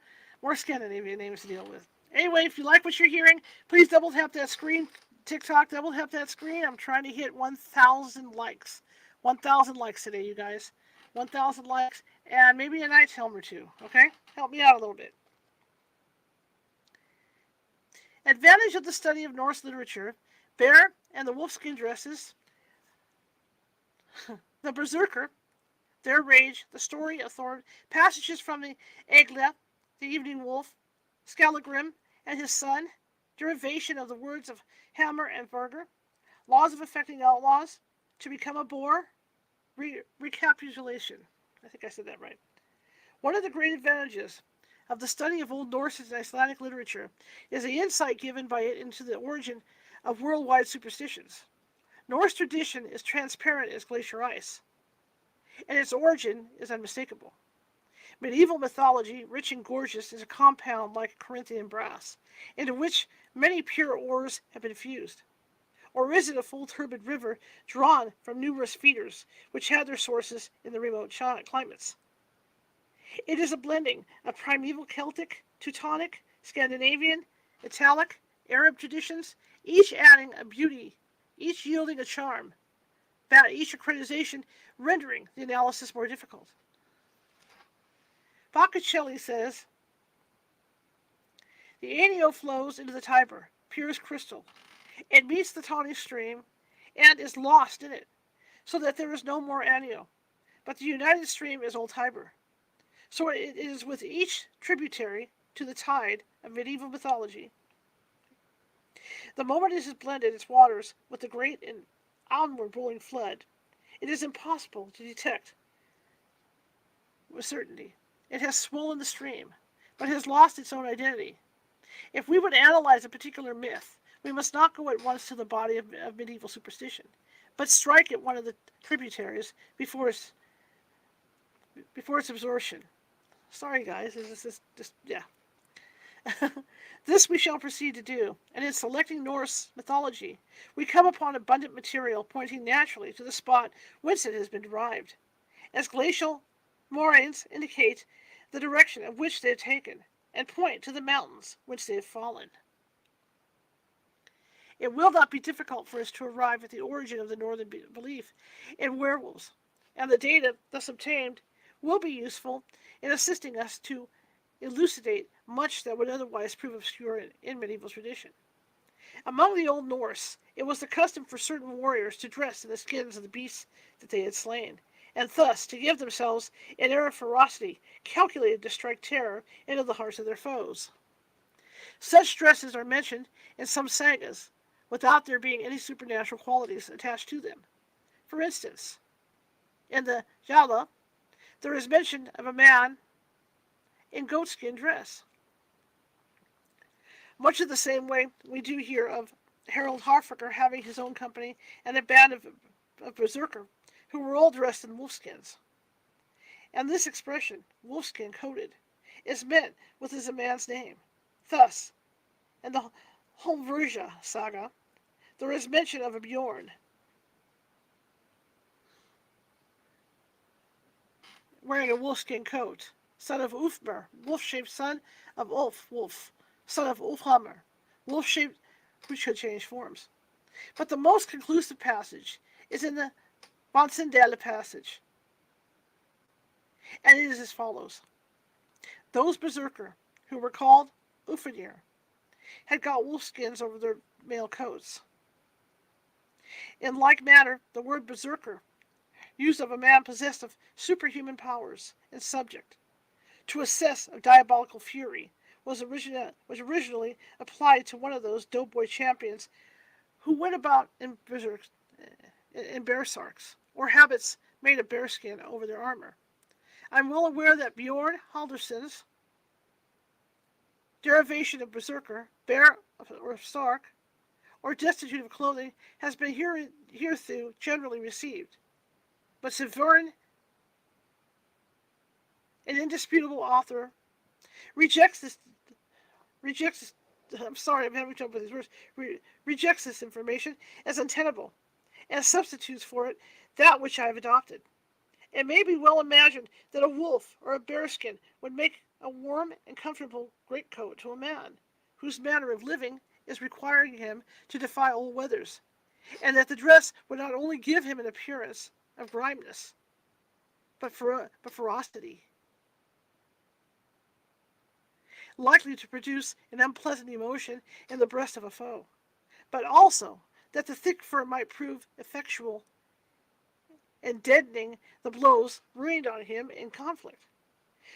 Scandinavian names to deal with. Anyway, if you like what you're hearing, please double tap that screen. TikTok, double tap that screen. I'm trying to hit 1,000 likes. 1,000 likes today, you guys. 1,000 likes, and maybe a night helm or two. Okay? Help me out a little bit. Advantage of the study of Norse literature: Bear and the wolfskin dresses, the berserker, their rage, the story of Thor, passages from the Egle, the Evening Wolf, Skallagrim and his son, derivation of the words of Hammer and Berger, laws of affecting outlaws, to become a boar, recapitulation. I think I said that right. One of the great advantages of the study of Old Norse and Icelandic literature is the insight given by it into the origin of worldwide superstitions. Norse tradition is transparent as glacier ice, and its origin is unmistakable. Medieval mythology, rich and gorgeous, is a compound like Corinthian brass, into which many pure ores have been fused. Or is it a full turbid river drawn from numerous feeders, which had their sources in the remote climates? It is a blending of primeval Celtic, Teutonic, Scandinavian, Italic, Arab traditions, each adding a beauty, each yielding a charm, each accreditation rendering the analysis more difficult. Boccacelli says, "The Anio flows into the Tiber, pure as crystal. It meets the tawny stream, and is lost in it, so that there is no more Anio. But the united stream is old Tiber. So it is with each tributary to the tide of medieval mythology. The moment it has blended its waters with the great and onward rolling flood, it is impossible to detect with certainty. It has swollen the stream, but has lost its own identity. If we would analyze a particular myth, we must not go at once to the body of medieval superstition, but strike at one of the tributaries before its absorption." Sorry, guys, this is just, yeah. This we shall proceed to do, and in selecting Norse mythology, we come upon abundant material pointing naturally to the spot whence it has been derived, as glacial moraines indicate the direction of which they have taken, and point to the mountains whence they have fallen. It will not be difficult for us to arrive at the origin of the northern belief in werewolves, and the data thus obtained will be useful in assisting us to elucidate much that would otherwise prove obscure in medieval tradition. Among the Old Norse, it was the custom for certain warriors to dress in the skins of the beasts that they had slain, and thus to give themselves an air of ferocity calculated to strike terror into the hearts of their foes. Such dresses are mentioned in some sagas, without there being any supernatural qualities attached to them. For instance, in the Jala, there is mention of a man in goatskin dress. Much of the same way we do hear of Harold Harfaker having his own company and a band of berserker who were all dressed in wolfskins. And this expression, wolfskin coated, is meant with as a man's name. Thus, in the Holmverja saga, there is mention of a Bjorn. wearing a wolfskin coat, son of Ulfmer, wolf-shaped son of Ulf, wolf, son of Ulfhammer, wolf-shaped, which could change forms. But the most conclusive passage is in the Bonsendale passage, and it is as follows. Those berserker, who were called Ufanir, had got wolfskins over their mail coats. In like manner, the word berserker, used of a man possessed of superhuman powers and subject to excess of diabolical fury, was originally applied to one of those doughboy champions who went about in bearsarks, or habits made of bearskin over their armor. I am well aware that Bjorn Haldersson's derivation of berserker, bear or sark, or destitute of clothing, has been hereto generally received. But Severin, an indisputable author, rejects this information as untenable, and substitutes for it that which I have adopted. It may be well imagined that a wolf or a bearskin would make a warm and comfortable greatcoat to a man whose manner of living is requiring him to defy all weathers, and that the dress would not only give him an appearance of griminess, but ferocity, likely to produce an unpleasant emotion in the breast of a foe, but also that the thick fur might prove effectual in deadening the blows rained on him in conflict.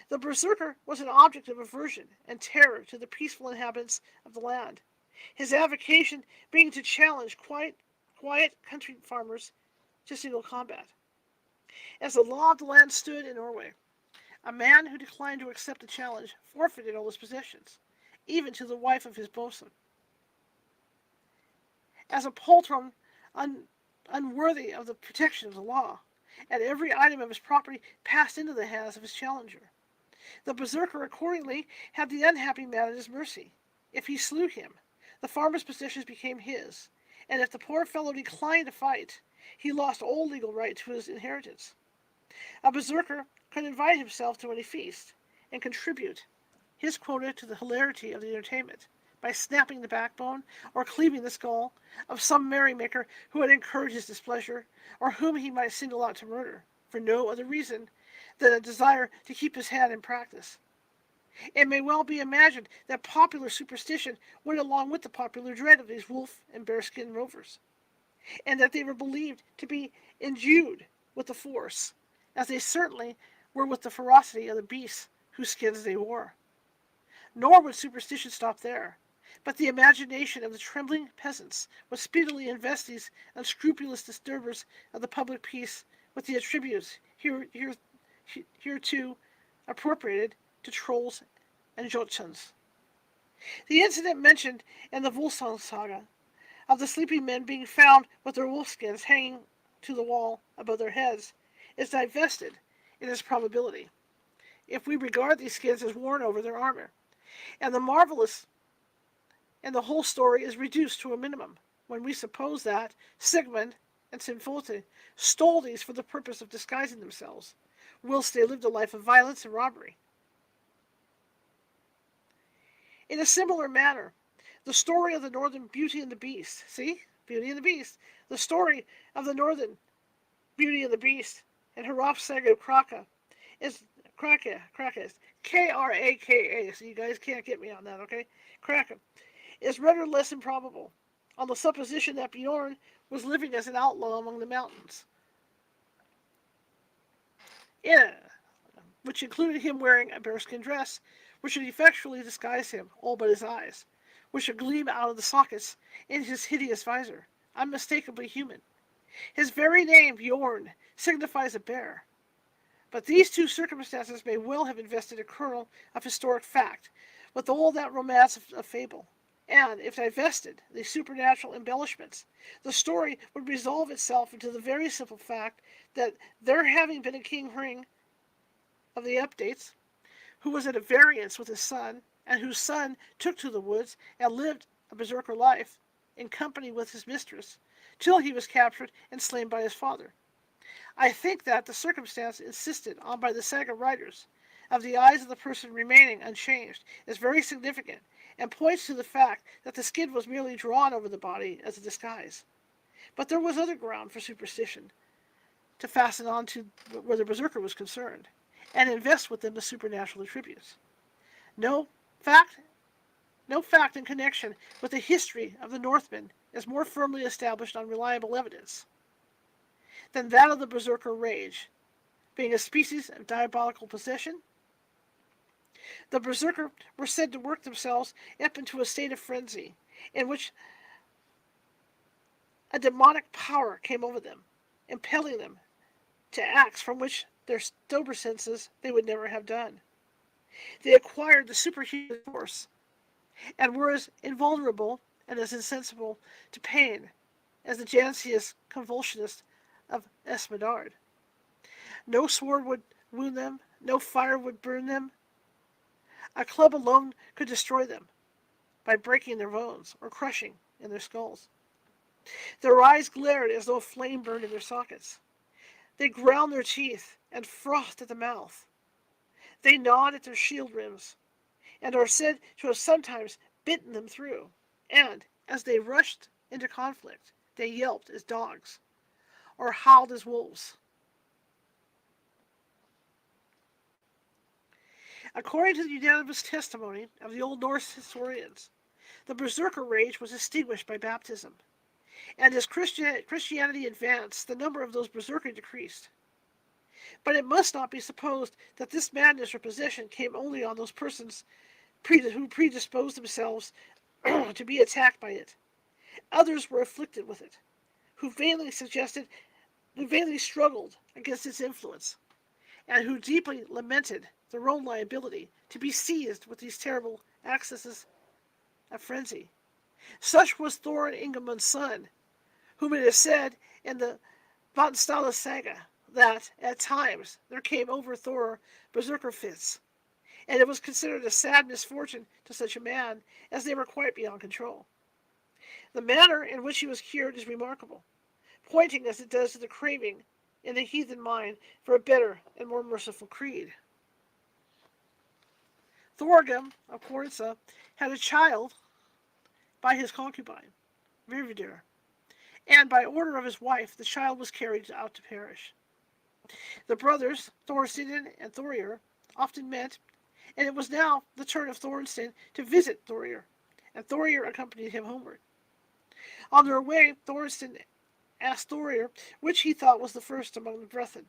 The berserker was an object of aversion and terror to the peaceful inhabitants of the land, his avocation being to challenge quiet country farmers to single combat. As the law of the land stood in Norway, a man who declined to accept the challenge forfeited all his possessions, even to the wife of his bosun. As a poltron unworthy of the protection of the law, and every item of his property passed into the hands of his challenger. The berserker accordingly had the unhappy man at his mercy. If he slew him, the farmer's possessions became his, and if the poor fellow declined to fight, he lost all legal right to his inheritance. A berserker could invite himself to any feast, and contribute his quota to the hilarity of the entertainment, by snapping the backbone or cleaving the skull of some merrymaker who had incurred his displeasure, or whom he might single out to murder, for no other reason than a desire to keep his hand in practice. It may well be imagined that popular superstition went along with the popular dread of these wolf and bearskin rovers, and that they were believed to be endued with the force, as they certainly were with the ferocity of the beasts whose skins they wore. Nor would superstition stop there, but the imagination of the trembling peasants would speedily invest these unscrupulous disturbers of the public peace with the attributes hereto appropriated to trolls and jotuns. The incident mentioned in the Volsung saga of the sleeping men being found with their wolfskins hanging to the wall above their heads is divested in its probability, if we regard these skins as worn over their armor, and the whole story is reduced to a minimum when we suppose that Sigmund and Sinfote stole these for the purpose of disguising themselves, whilst they lived a life of violence and robbery. In a similar manner, the story of the northern Beauty and the Beast, Beauty and the Beast, the story of the northern Beauty and the Beast and Hrafn Saga of Kraka is Kraka, Kraka, so you guys can't get me on that, okay? Kraka is rather less improbable, on the supposition that Bjorn was living as an outlaw among the mountains, which included him wearing a bearskin dress, which should effectually disguise him, all but his eyes, which should gleam out of the sockets in his hideous visor, unmistakably human. His very name, Bjorn, signifies a bear. But these two circumstances may well have invested a kernel of historic fact with all that romance of fable, and, if divested these supernatural embellishments, the story would resolve itself into the very simple fact that there having been a King Hring of the Updates, who was at a variance with his son, and whose son took to the woods and lived a berserker life in company with his mistress, till he was captured and slain by his father. I think that the circumstance insisted on by the saga writers of the eyes of the person remaining unchanged is very significant, and points to the fact that the skin was merely drawn over the body as a disguise. But there was other ground for superstition to fasten on to where the berserker was concerned, and invest with them the supernatural attributes. No fact, no fact in connection with the history of the Northmen is more firmly established on reliable evidence than that of the berserker rage. Being a species of diabolical possession, the berserker were said to work themselves up into a state of frenzy, in which a demonic power came over them, impelling them to acts from which their sober senses they would never have done. They acquired the superhuman force, and were as invulnerable and as insensible to pain as the Jansius convulsionist of Esmedard. No sword would wound them, no fire would burn them. A club alone could destroy them by breaking their bones or crushing in their skulls. Their eyes glared as though a flame burned in their sockets. They ground their teeth and frothed at the mouth. They gnawed at their shield rims, and are said to have sometimes bitten them through, and, as they rushed into conflict, they yelped as dogs, or howled as wolves. According to the unanimous testimony of the Old Norse historians, the berserker rage was extinguished by baptism, and as Christianity advanced, the number of those berserkers decreased. But it must not be supposed that this madness or possession came only on those persons who predisposed themselves to be attacked by it. Others were afflicted with it, who vainly struggled against its influence, and who deeply lamented their own liability to be seized with these terrible accesses of frenzy. Such was Thor and Ingemund's son, whom it is said in the Vatnsdæla saga that, at times, there came over Thor berserker fits, and it was considered a sad misfortune to such a man, as they were quite beyond control. The manner in which he was cured is remarkable, pointing as it does to the craving in the heathen mind for a better and more merciful creed. Thorgrim of Corinsa had a child by his concubine, Virvidur, and by order of his wife the child was carried out to perish. The brothers, Thorstein and Thorir, often met, and it was now the turn of Thorstein to visit Thorir, and Thorir accompanied him homeward. On their way, Thorstein asked Thorir which he thought was the first among the brethren.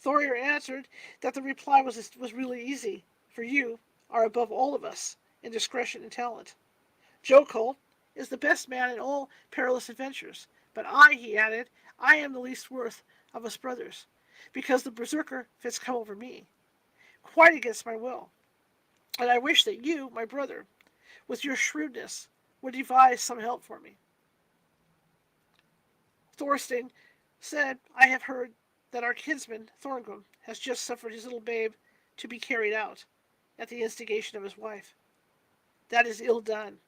Thorir answered that the reply was really easy, for you are above all of us in discretion and talent. Jokul is the best man in all perilous adventures, but he added, I am the least worth of us brothers, because the berserker fits come over me, quite against my will, and I wish that you, my brother, with your shrewdness, would devise some help for me. Thorstein said, I have heard that our kinsman, Thorgrim, has just suffered his little babe to be carried out, at the instigation of his wife. That is ill done.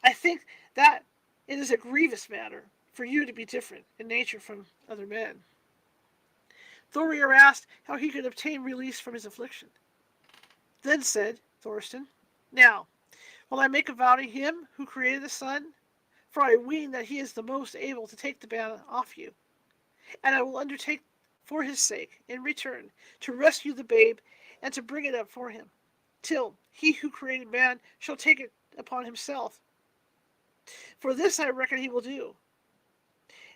I think that it is a grievous matter for you to be different in nature from other men. Thorir asked how he could obtain release from his affliction. Then said Thorstein, Now, will I make a vow to him who created the sun? For I ween that he is the most able to take the ban off you. And I will undertake for his sake, in return, to rescue the babe and to bring it up for him, till he who created man shall take it upon himself. For this I reckon he will do.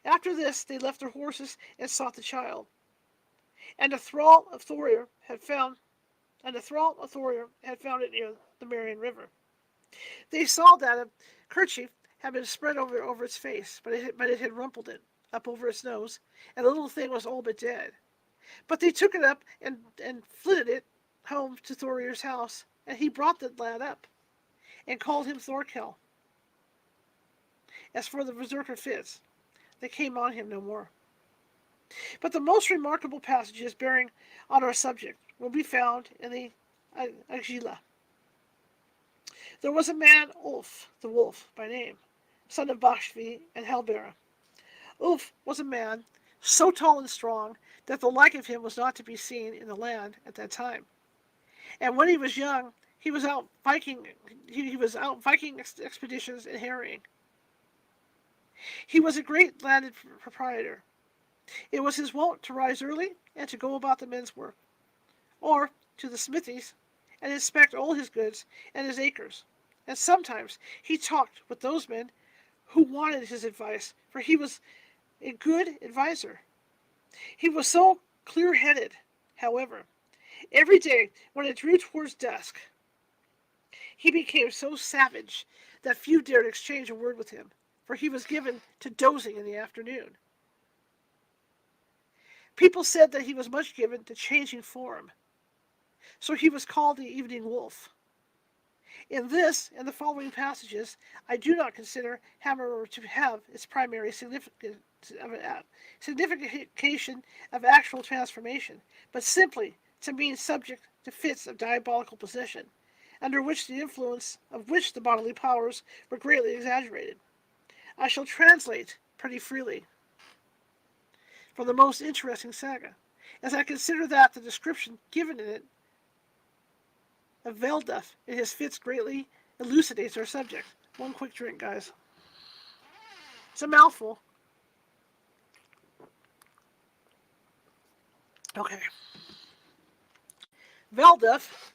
After this they left their horses and sought the child. And the thrall of Thorir had found it near the Marian River. They saw that a kerchief had been spread over its face, but it had rumpled it up over its nose, and the little thing was all but dead. But they took it up and flitted it home to Thorir's house, and he brought the lad up, and called him Thorkel. As for the berserker fits, they came on him no more. But the most remarkable passages bearing on our subject will be found in the Agila. There was a man, Ulf, the wolf, by name, son of Bashvi and Halbera. Ulf was a man so tall and strong that the like of him was not to be seen in the land at that time. And when he was young, he was out Viking. He was out Viking expeditions and harrying. He was a great landed proprietor. It was his wont to rise early and to go about the men's work, or to the smithies, and inspect all his goods and his acres. And sometimes he talked with those men who wanted his advice, for he was a good adviser. He was so clear-headed, however, every day when it drew towards dusk, he became so savage that few dared exchange a word with him, for he was given to dozing in the afternoon. People said that he was much given to changing form, so he was called the evening wolf. In this and the following passages, I do not consider hammer to have its primary signification of actual transformation, but simply to mean subject to fits of diabolical possession, under which the influence of which the bodily powers were greatly exaggerated. I shall translate pretty freely from the most interesting saga, as I consider that the description given in it of Velduff in his fits greatly elucidates our subject. One quick drink, guys. It's a mouthful. Okay. Velduff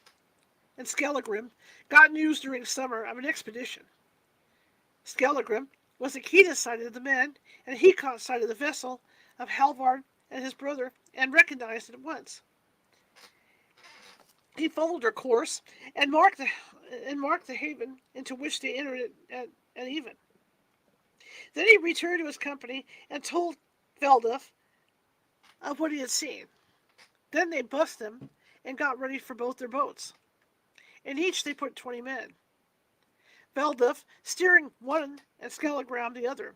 and Skelegrim got news during summer of an expedition. Skelegrim was the keenest sighted of the men, and he caught sight of the vessel of Halvard and his brother, and recognized it at once. He followed her course and marked the haven into which they entered at even. Then he returned to his company and told Velduff of what he had seen. Then they bussed them and got ready for both their boats. In each they put 20 men, Velduff steering one and Skelegram the other,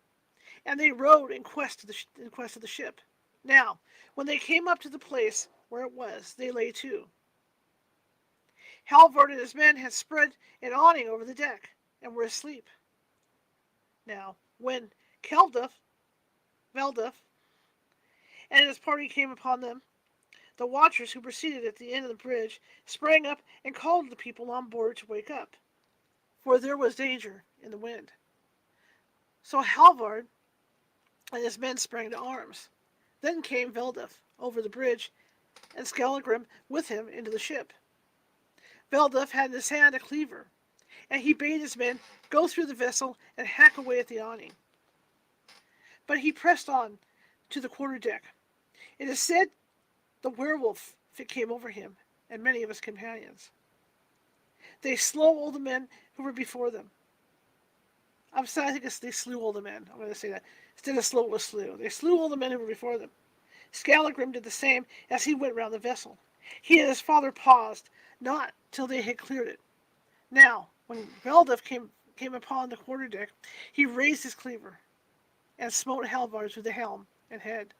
and they rowed in quest of the ship. Now, when they came up to the place where it was, they lay to. Halvard and his men had spread an awning over the deck, and were asleep. Now, when Velduff, and his party came upon them, the watchers who were seated at the end of the bridge sprang up and called the people on board to wake up, for there was danger in the wind. So Halvard and his men sprang to arms. Then came Velduff over the bridge, and Skelegrim with him into the ship. Velduff had in his hand a cleaver, and he bade his men go through the vessel and hack away at the awning. But he pressed on to the quarter-deck. It is said the werewolf fit came over him, and many of his companions. They slew all the men who were before them. I think they slew all the men. I'm going to say that. Instead of slew, it was slew. They slew all the men who were before them. Skelegrim did the same as he went round the vessel. He and his father paused, not till they had cleared it. Now, when Velduff came upon the quarter-deck, he raised his cleaver, and smote Halvard through the helm and head,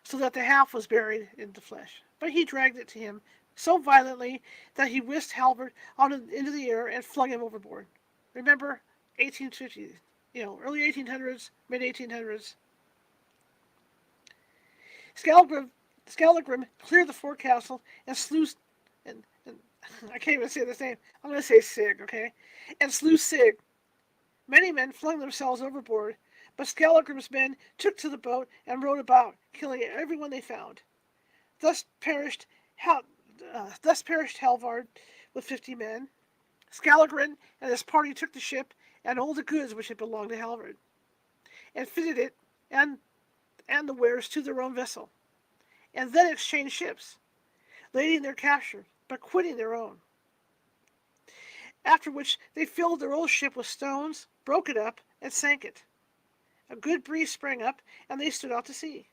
so that the half was buried in the flesh. But he dragged it to him so violently that he whisked Halvard out into the air and flung him overboard. Remember, 1850s, early 1800s, mid 1800s. Skelegrim cleared the forecastle and slew, and I can't even say this name. I'm going to say Sig, okay? And slew Sig. Many men flung themselves overboard, but Skelegrim's men took to the boat and rowed about, killing everyone they found. Thus perished Halvard with 50 men. Skelegrim and his party took the ship and all the goods which had belonged to Halvard, and fitted it and the wares to their own vessel, and then exchanged ships, lading their capture, but quitting their own. After which they filled their old ship with stones, broke it up, and sank it. A good breeze sprang up, and they stood out to sea.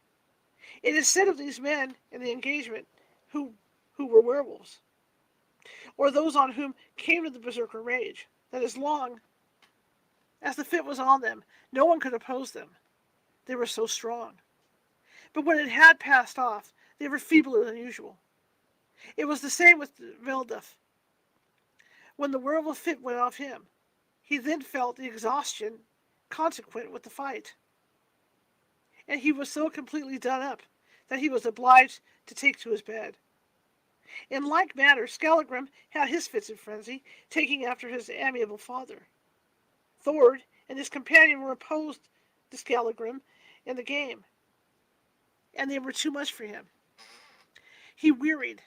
It is said of these men in the engagement who were werewolves, or those on whom came to the berserker rage, that as long as the fit was on them, no one could oppose them. They were so strong. But when it had passed off, they were feebler than usual. It was the same with Velduff. When the werewolf fit went off him, he then felt the exhaustion consequent with the fight, and he was so completely done up that he was obliged to take to his bed. In like manner, Skallagrim had his fits of frenzy, taking after his amiable father. Thord and his companion were opposed to Skallagrim in the game, and they were too much for him. He wearied,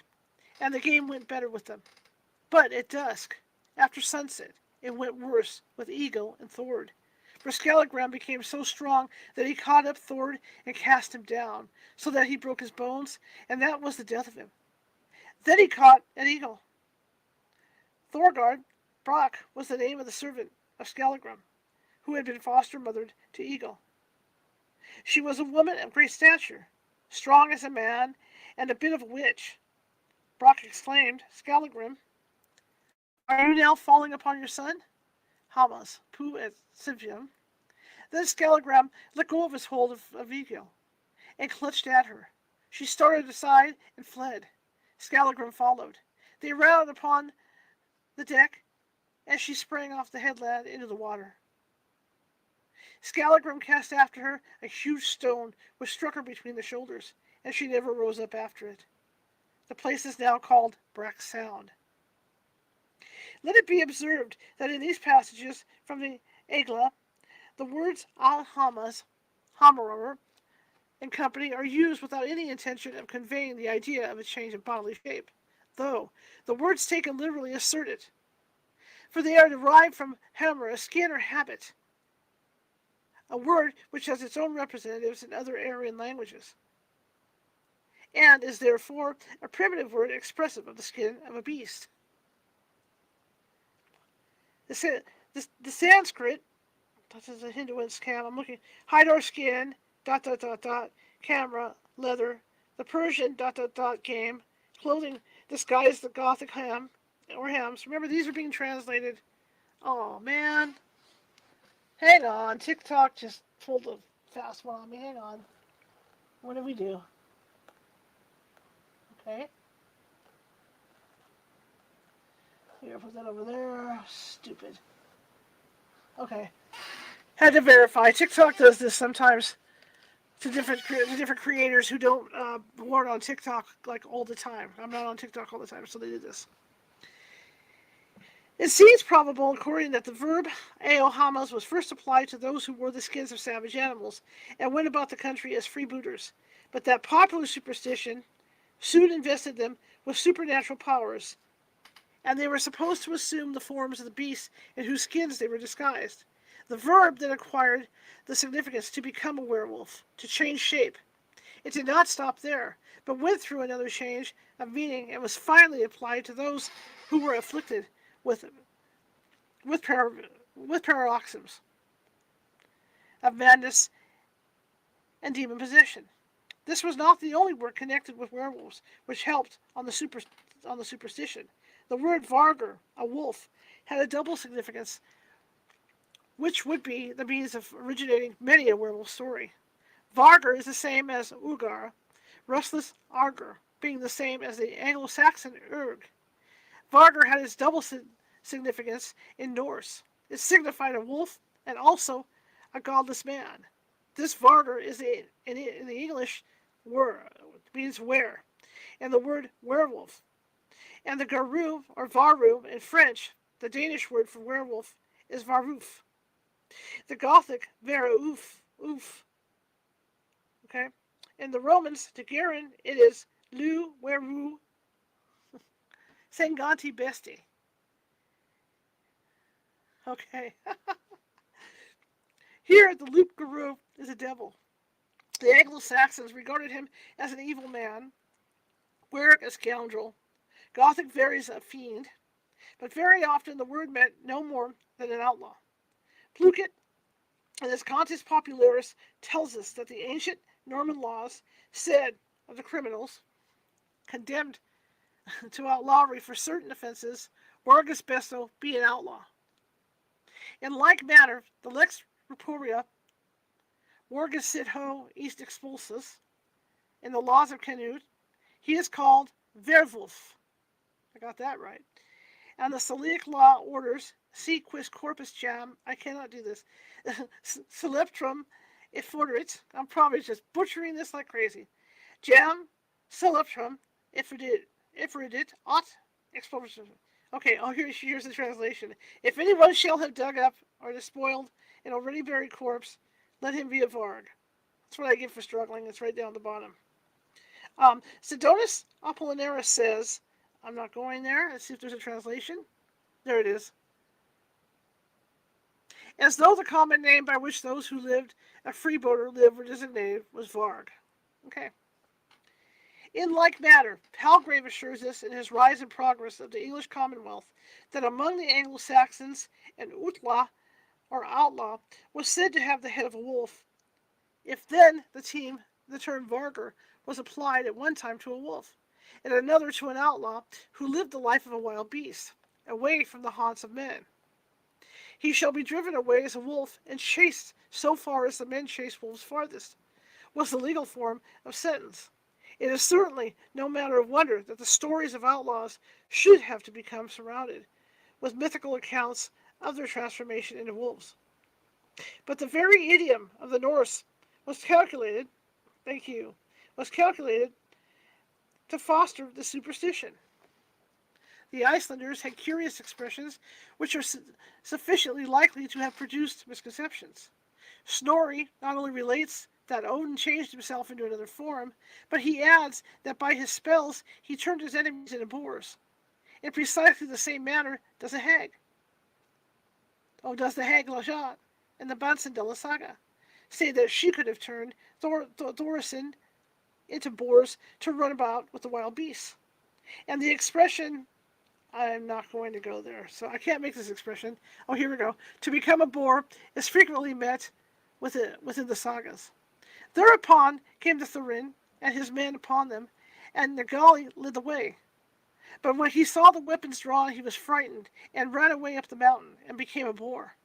and the game went better with them. But at dusk, after sunset, it went worse with Eagle and Thord. For Skallagrim became so strong that he caught up Thord and cast him down, so that he broke his bones, and that was the death of him. Then he caught an eagle. Thorgard Brock was the name of the servant of Skallagrim, who had been foster mothered to Eagle. She was a woman of great stature, strong as a man, and a bit of a witch. Brock exclaimed, Skallagrim, are you now falling upon your son? Hamas, Pu et Sivium. Then Skallagrim let go of his hold of Eagle, and clutched at her. She started aside and fled. Skallagrim followed. They ran upon the deck as she sprang off the headland into the water. Skallagrim cast after her a huge stone which struck her between the shoulders, and she never rose up after it. The place is now called Brack Sound. Let it be observed that in these passages from the Egla, the words al-Hamas, Hamarover, and company are used without any intention of conveying the idea of a change of bodily shape, though the words taken literally assert it, for they are derived from hammer, skin, or habit, a word which has its own representatives in other Aryan languages, and is therefore a primitive word expressive of the skin of a beast. The Sanskrit, that is a Hindu and scam, I'm looking, hide our skin, ... camera, leather, the Persian ... game, clothing disguise the Gothic ham, or hams. Remember, these are being translated. Oh, man. Hang on. TikTok just pulled a fast one on me. Hang on. What did we do? Okay. Here, put that over there. Stupid. Okay. Had to verify. TikTok does this sometimes to different creators who don't who aren't on TikTok like all the time. I'm not on TikTok all the time, so they did this. It seems probable, according that the verb eohamas was first applied to those who wore the skins of savage animals and went about the country as freebooters, but that popular superstition soon invested them with supernatural powers, and they were supposed to assume the forms of the beasts in whose skins they were disguised. The verb then acquired the significance to become a werewolf, to change shape. It did not stop there, but went through another change of meaning and was finally applied to those who were afflicted with paroxysms of madness and demon possession. This was not the only word connected with werewolves which helped on the superstition. The word vargur, a wolf, had a double significance, which would be the means of originating many a werewolf story. Vargur is the same as ugar, restless argur, being the same as the Anglo-Saxon urg. Vargur had its double significance in Norse. It signified a wolf and also a godless man. This vargur is in the English word means were, and the word werewolf. And the garu or varu in French, the Danish word for werewolf, is varuf. The Gothic verauf, oof. Okay, in the Romans, to Garen, it is lu weru Senganti Besti. Okay. Here, the Loup Garou is a devil. The Anglo-Saxons regarded him as an evil man, Werrick a scoundrel, Gothic varies a fiend, but very often the word meant no more than an outlaw. Plunkett, in his Cantus Popularis, tells us that the ancient Norman laws said of the criminals condemned to outlawry for certain offenses, Wargus Besto be an outlaw. In like manner, the Lex Rupuria, Wargus Sit Ho East Expulsus, in the laws of Canute, he is called Werwolf. I got that right. And the Salic law orders, si quis corpus jam, I cannot do this, Celeptrum If for it, I'm probably just butchering this like crazy. Jam, Celebrum, Ifridit, Ot, Explosion. Okay, here's the translation. If anyone shall have dug up or despoiled an already buried corpse, let him be a varg. That's what I get for struggling. It's right down the bottom. Sidonus Apollinaris says, I'm not going there. Let's see if there's a translation. There it is. As though the common name by which those who lived a freebooter lived were designated was varg. Okay. In like manner, Palgrave assures us in his Rise and Progress of the English Commonwealth that among the Anglo-Saxons an outlaw or outlaw was said to have the head of a wolf. If then the term varger was applied at one time to a wolf, and at another to an outlaw who lived the life of a wild beast, away from the haunts of men. He shall be driven away as a wolf and chased so far as the men chase wolves farthest, was the legal form of sentence. It is certainly no matter of wonder that the stories of outlaws should have to become surrounded with mythical accounts of their transformation into wolves. But the very idiom of the Norse was calculated to foster the superstition. The Icelanders had curious expressions which are sufficiently likely to have produced misconceptions. Snorri not only relates that Odin changed himself into another form, but he adds that by his spells he turned his enemies into boars. In precisely the same manner does the hag Lajat in the Bansandela saga say that she could have turned Thoresen into boars to run about with the wild beasts. And the expression, I'm not going to go there, so I can't make this expression. Oh, here we go. To become a boar is frequently met within the sagas. Thereupon came the Thorin and his men upon them, and Nagali led the way. But when he saw the weapons drawn, he was frightened, and ran away up the mountain, and became a boar.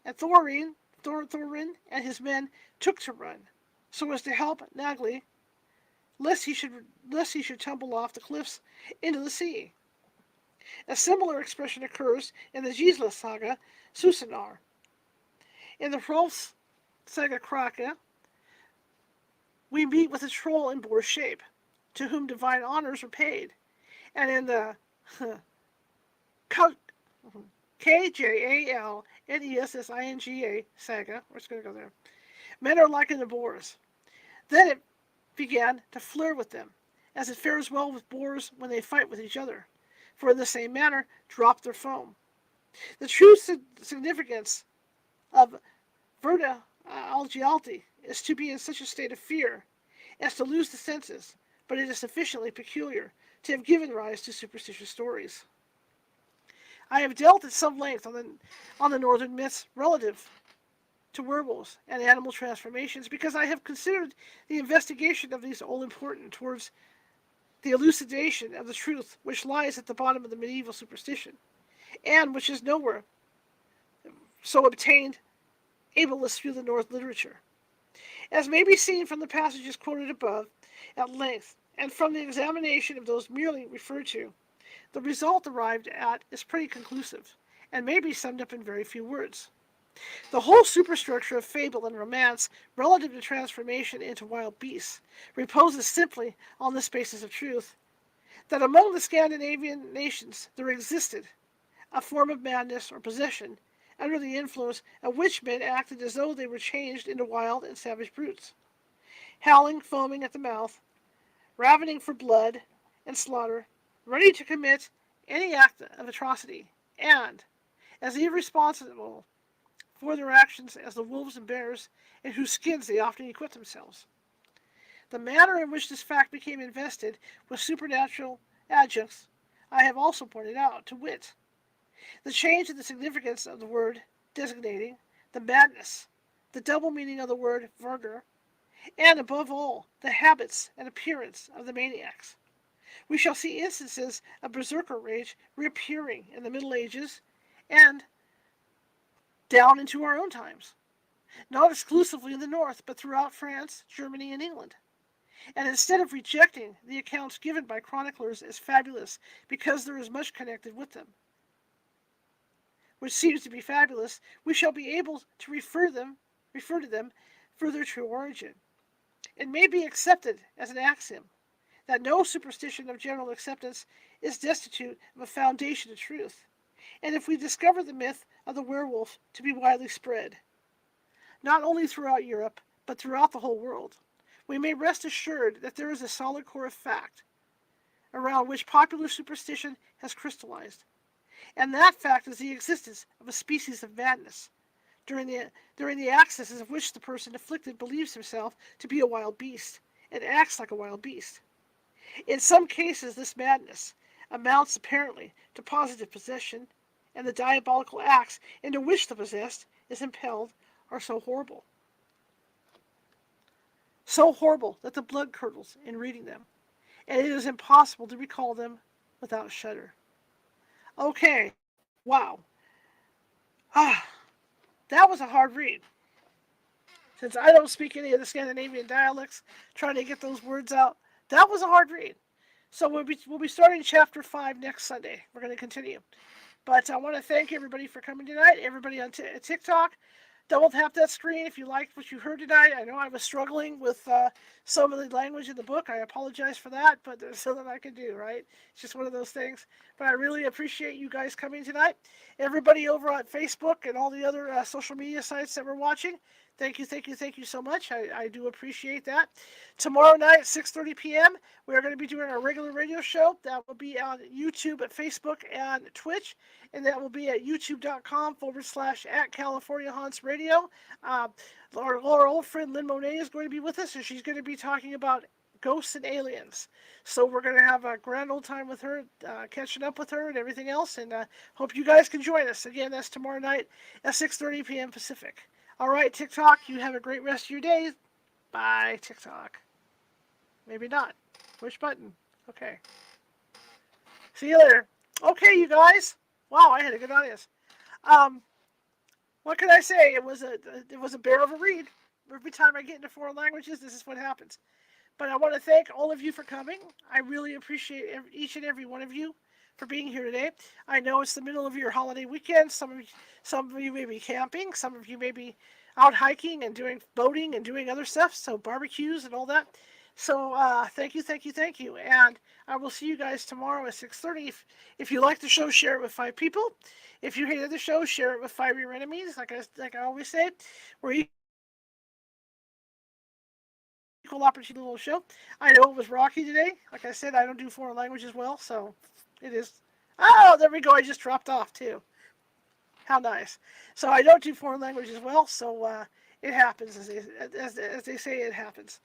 And Thorin and his men took to run, so as to help Nagli, lest he should tumble off the cliffs into the sea. A similar expression occurs in the Gisla saga, Susanar. In the Hrolfs saga Kraka, we meet with a troll in boar shape, to whom divine honors are paid. And in the Kjalnesinga saga, we're just going to go there, men are likened to boars. Then it began to flirt with them, as it fares well with boars when they fight with each other, for in the same manner drop their foam. The true significance of Verda Algialti is to be in such a state of fear as to lose the senses, but it is sufficiently peculiar to have given rise to superstitious stories. I have dealt at some length on the northern myths relative to werewolves and animal transformations because I have considered the investigation of these all important towards the elucidation of the truth which lies at the bottom of the medieval superstition, and which is nowhere so obtained ableist through the North literature. As may be seen from the passages quoted above at length, and from the examination of those merely referred to, the result arrived at is pretty conclusive, and may be summed up in very few words. The whole superstructure of fable and romance relative to transformation into wild beasts reposes simply on this basis of truth, that among the Scandinavian nations there existed a form of madness or possession under the influence of which men acted as though they were changed into wild and savage brutes, howling, foaming at the mouth, ravening for blood and slaughter, ready to commit any act of atrocity, and as irresponsible for their actions as the wolves and bears in whose skins they often equip themselves. The manner in which this fact became invested with supernatural adjuncts I have also pointed out, to wit, the change in the significance of the word designating the madness, the double meaning of the word verger, and above all, the habits and appearance of the maniacs. We shall see instances of berserker rage reappearing in the Middle Ages and down into our own times, not exclusively in the North, but throughout France, Germany, and England. And instead of rejecting the accounts given by chroniclers as fabulous because there is much connected with them, which seems to be fabulous, we shall be able to refer to them for their true origin. It may be accepted as an axiom that no superstition of general acceptance is destitute of a foundation of truth, and if we discover the myth of the werewolf to be widely spread, not only throughout Europe, but throughout the whole world, we may rest assured that there is a solid core of fact around which popular superstition has crystallized, and that fact is the existence of a species of madness, during the accesses of which the person afflicted believes himself to be a wild beast, and acts like a wild beast. In some cases, this madness amounts apparently to positive possession, and the diabolical acts into which the possessed is impelled are so horrible that the blood curdles in reading them, and it is impossible to recall them without a shudder. Okay, wow. Ah, that was a hard read. Since I don't speak any of the Scandinavian dialects, trying to get those words out, that was a hard read. So we'll be starting chapter 5 next Sunday. We're going to continue. But I want to thank everybody for coming tonight, everybody on TikTok. Double tap that screen if you liked what you heard tonight. I know I was struggling with some of the language in the book. I apologize for that, but there's nothing I can do, right? It's just one of those things. But I really appreciate you guys coming tonight. Everybody over on Facebook and all the other social media sites that we're watching, thank you so much. I do appreciate that. Tomorrow night at 6:30 p.m., we're going to be doing our regular radio show. That will be on YouTube, at Facebook, and Twitch. And that will be at youtube.com/@CaliforniaHauntsRadio. Our old friend Lynn Monet is going to be with us, and she's going to be talking about ghosts and aliens. So we're going to have a grand old time with her, catching up with her and everything else. And hope you guys can join us. Again, that's tomorrow night at 6:30 p.m. Pacific. All right, TikTok, you have a great rest of your day. Bye, TikTok. Maybe not. Push button. Okay. See you later. Okay, you guys. Wow, I had a good audience. What can I say? It was a bear of a read. Every time I get into foreign languages, this is what happens. But I want to thank all of you for coming. I really appreciate each and every one of you for being here today. I know it's the middle of your holiday weekend. Some of you may be camping. Some of you may be out hiking and doing boating and doing other stuff. So barbecues and all that. So thank you. And I will see you guys tomorrow at 6:30. If you like the show, share it with 5 people. If you hated the show, share it with 5 of your enemies. Like I always say, we're equal opportunity little show. I know it was rocky today. Like I said, I don't do foreign languages well, so it is. Oh, there we go. I just dropped off too. How nice. So I don't do foreign languages well, so it happens, as they say, it happens.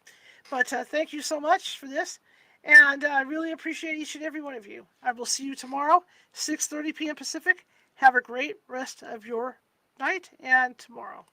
But thank you so much for this, and I really appreciate each and every one of you. I will see you tomorrow, 6:30 p.m. Pacific. Have a great rest of your night and tomorrow.